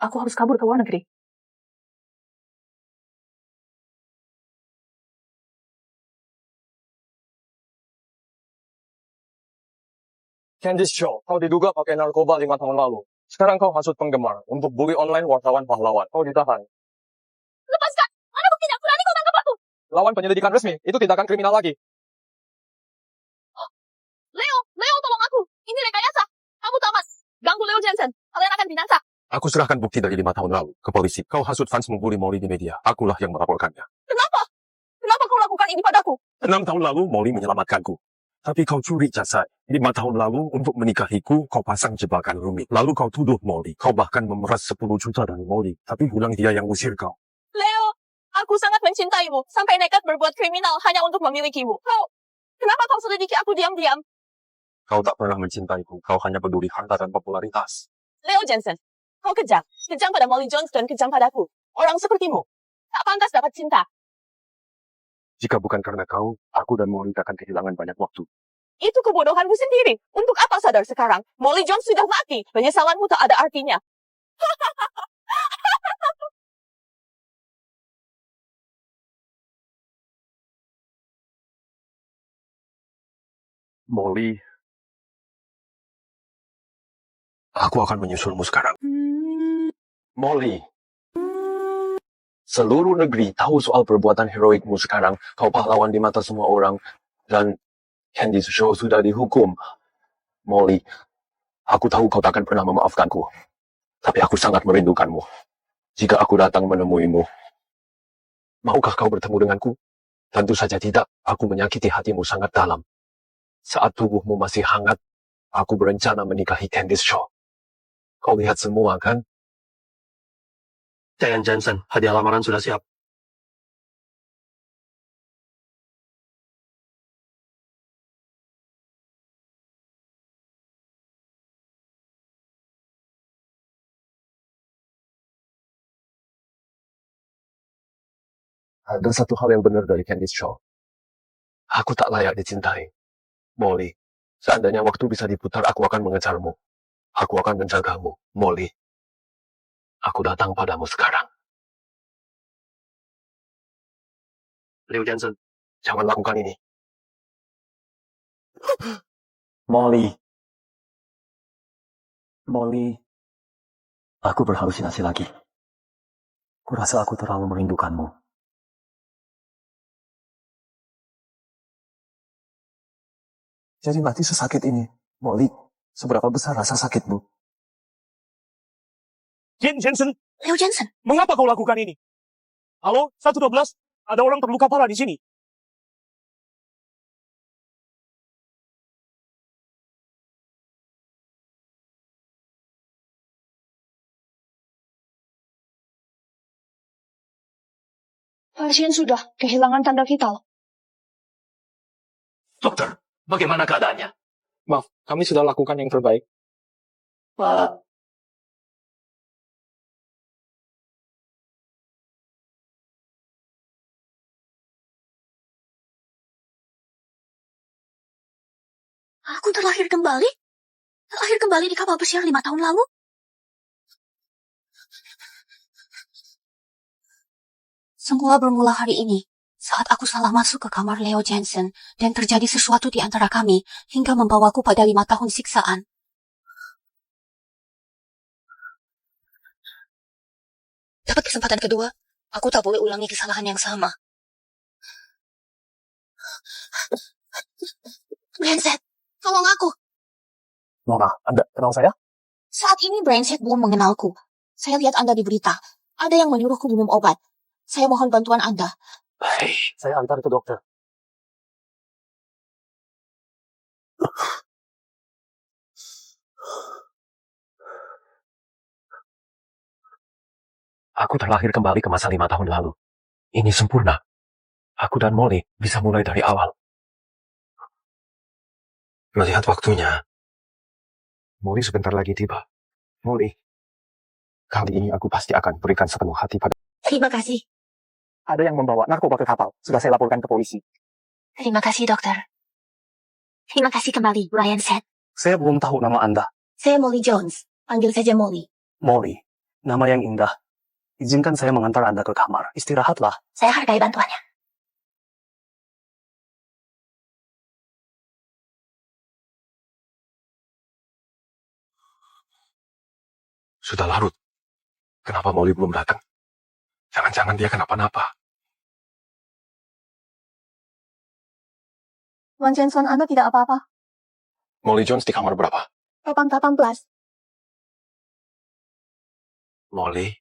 Aku harus kabur ke luar negeri. Candice Shaw, kau diduga pakai narkoba 5 tahun lalu. Sekarang kau hasut penggemar untuk bully online wartawan pahlawan. Kau ditahan. Lepaskan! Mana buktinya? Berani kau tangkap aku? Lawan penyelidikan resmi, itu tindakan kriminal lagi. Leo, tolong aku. Ini rekayasa. Kamu tamat. Ganggu Leo Jensen. Kalian akan binasa. Aku serahkan bukti dari 5 tahun lalu ke polisi. Kau hasut fans membuli Molly di media. Akulah yang melaporkannya. Kenapa? Kenapa kau lakukan ini padaku? 6 tahun lalu, Molly menyelamatkanku. Tapi kau curi jasa. 5 tahun lalu, untuk menikahiku, kau pasang jebakan rumit. Lalu kau tuduh Molly. Kau bahkan memeras 10 juta dari Molly. Tapi pulang dia yang usir kau. Leo, aku sangat mencintaimu. Sampai nekat berbuat kriminal hanya untuk memilikimu. Kenapa kau selidiki aku diam-diam? Kau tak pernah mencintaiku. Kau hanya peduli harta dan popularitas. Leo Jensen, kau kejam. Kejam pada Molly Jones dan kejam padaku. Orang sepertimu tak pantas dapat cinta. Jika bukan karena kau, aku dan Molly akan kehilangan banyak waktu. Itu kebodohanmu sendiri. Untuk apa sadar sekarang? Molly Jones sudah mati. Penyesalanmu tak ada artinya. Molly, aku akan menyusulmu sekarang. Molly, seluruh negeri tahu soal perbuatan heroikmu sekarang. Kau pahlawan di mata semua orang. Dan Candice Shaw sudah dihukum. Molly, aku tahu kau takkan pernah memaafkanku. Tapi aku sangat merindukanmu. Jika aku datang menemuimu, maukah kau bertemu denganku? Tentu saja tidak. Aku menyakiti hatimu sangat dalam. Saat tubuhmu masih hangat, aku berencana menikahi Candice Shaw. Kau lihat semua, kan? Diane Jensen, hadiah lamaran sudah siap. Ada satu hal yang benar dari Candice Shaw. Aku tak layak dicintai. Molly, seandainya waktu bisa diputar, aku akan mengejarmu. Aku akan menjagamu, Molly. Aku datang padamu sekarang. Leo Johnson, jangan lakukan ini. Molly. Molly. Aku berhalusinasi lagi. Kurasa aku terlalu merindukanmu. Jadi mati sesakit ini. Molly, seberapa besar rasa sakitmu? Jensen, Leo Johnson. mengapa kau lakukan ini? Halo, 112, ada orang terluka parah di sini. Pasien sudah kehilangan tanda vital. Dokter, bagaimana keadaannya? Maaf, kami sudah lakukan yang terbaik. Pak. Aku terlahir kembali? Terlahir kembali di kapal pesiar 5 tahun lalu? Semua bermula hari ini, saat aku salah masuk ke kamar Leo Johnson dan terjadi sesuatu di antara kami hingga membawaku pada 5 tahun siksaan. Dapat kesempatan kedua, aku tak boleh ulangi kesalahan yang sama. Brandset, tolong aku. Nona, Anda kenal saya? Saat ini Brandset belum mengenalku. Saya lihat Anda di berita. Ada yang menyuruhku minum obat. Saya mohon bantuan Anda. Hei, saya antar ke dokter. Aku terlahir kembali ke masa 5 tahun lalu. Ini sempurna. Aku dan Molly bisa mulai dari awal. Melihat waktunya, Molly sebentar lagi tiba. Molly, kali ini aku pasti akan berikan sepenuh hati pada... Terima kasih. Ada yang membawa narkoba ke kapal. Sudah saya laporkan ke polisi. Terima kasih, dokter. Terima kasih kembali, Brian Set. Saya belum tahu nama Anda. Saya Molly Jones. Panggil saja Molly. Molly, nama yang indah. Izinkan saya mengantar Anda ke kamar. Istirahatlah. Saya hargai bantuannya. Sudah larut. Kenapa Molly belum datang? Jangan-jangan dia kenapa-napa. Tuan Jensen, Anda tidak apa-apa. Molly Jones di kamar berapa? 18. Molly?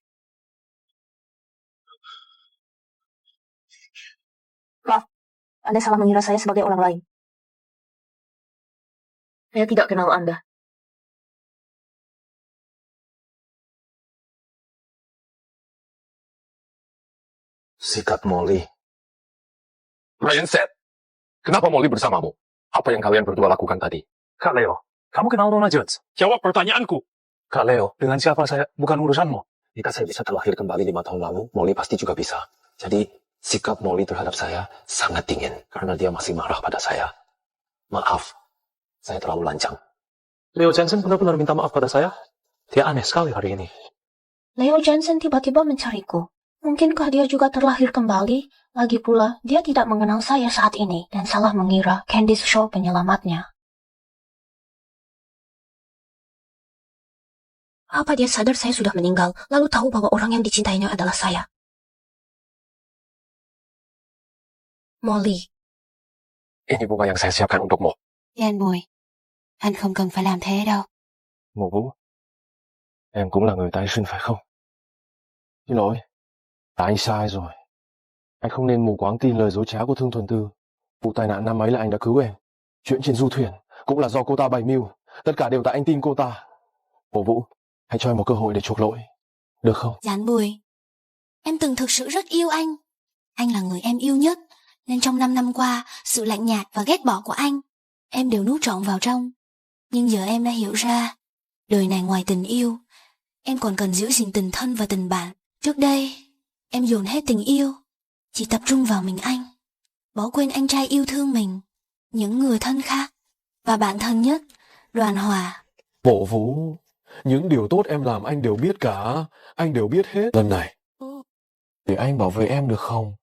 Maaf, Anda salah mengira saya sebagai orang lain. Saya tidak kenal Anda. Sikat Molly. Brian Set, kenapa Molly bersamamu? Apa yang kalian berdua lakukan tadi? Kak Leo, kamu kenal Nona Jones? Jawab pertanyaanku. Kak Leo, dengan siapa saya? Bukan urusanmu. Jika saya bisa terlahir kembali 5 tahun lalu, Molly pasti juga bisa. Jadi, sikap Molly terhadap saya sangat dingin karena dia masih marah pada saya. Maaf, saya terlalu lancang. Leo Johnson benar-benar minta maaf pada saya. Dia aneh sekali hari ini. Leo Johnson tiba-tiba mencariku. Mungkinkah dia juga terlahir kembali? Lagi pula, dia tidak mengenal saya saat ini dan salah mengira Candice Shaw penyelamatnya. Apa dia sadar saya sudah meninggal, lalu tahu bahwa orang yang dicintainya adalah saya? Molly. Ini bunga yang saya siapkan untukmu. Yên Bùi, anh không cần phải làm thế đâu. Mộ Vũ, em cũng là người tái sinh phải không? Xin lỗi, là anh sai rồi. Anh không nên mù quáng tin lời dối trá của Thương Thuần Tư. Vụ tai nạn năm ấy là anh đã cứu em. Chuyện trên du thuyền cũng là do cô ta bày mưu. Tất cả đều tại anh tin cô ta. Mộ Vũ, hãy cho em một cơ hội để chuộc lỗi. Được không? Giản Bùi, em từng thực sự rất yêu anh. Anh là người em yêu nhất. Nên trong 5 năm qua, sự lạnh nhạt và ghét bỏ của anh, em đều nuốt trọn vào trong. Nhưng giờ em đã hiểu ra, đời này ngoài tình yêu, em còn cần giữ gìn tình thân và tình bạn. Trước đây, em dồn hết tình yêu, chỉ tập trung vào mình anh. Bỏ quên anh trai yêu thương mình, những người thân khác, và bạn thân nhất, Đoàn Hòa. Mộ Vũ, những điều tốt em làm anh đều biết cả. Anh đều biết hết. Lần này, để anh bảo vệ em được không?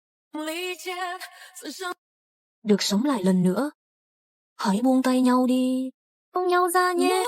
Được sống lại lần nữa. Hãy buông tay nhau đi. Cùng nhau ra nhé.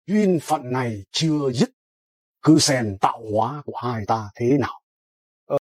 Duyên phận này chưa dứt, cứ xem tạo hóa của hai ta thế nào.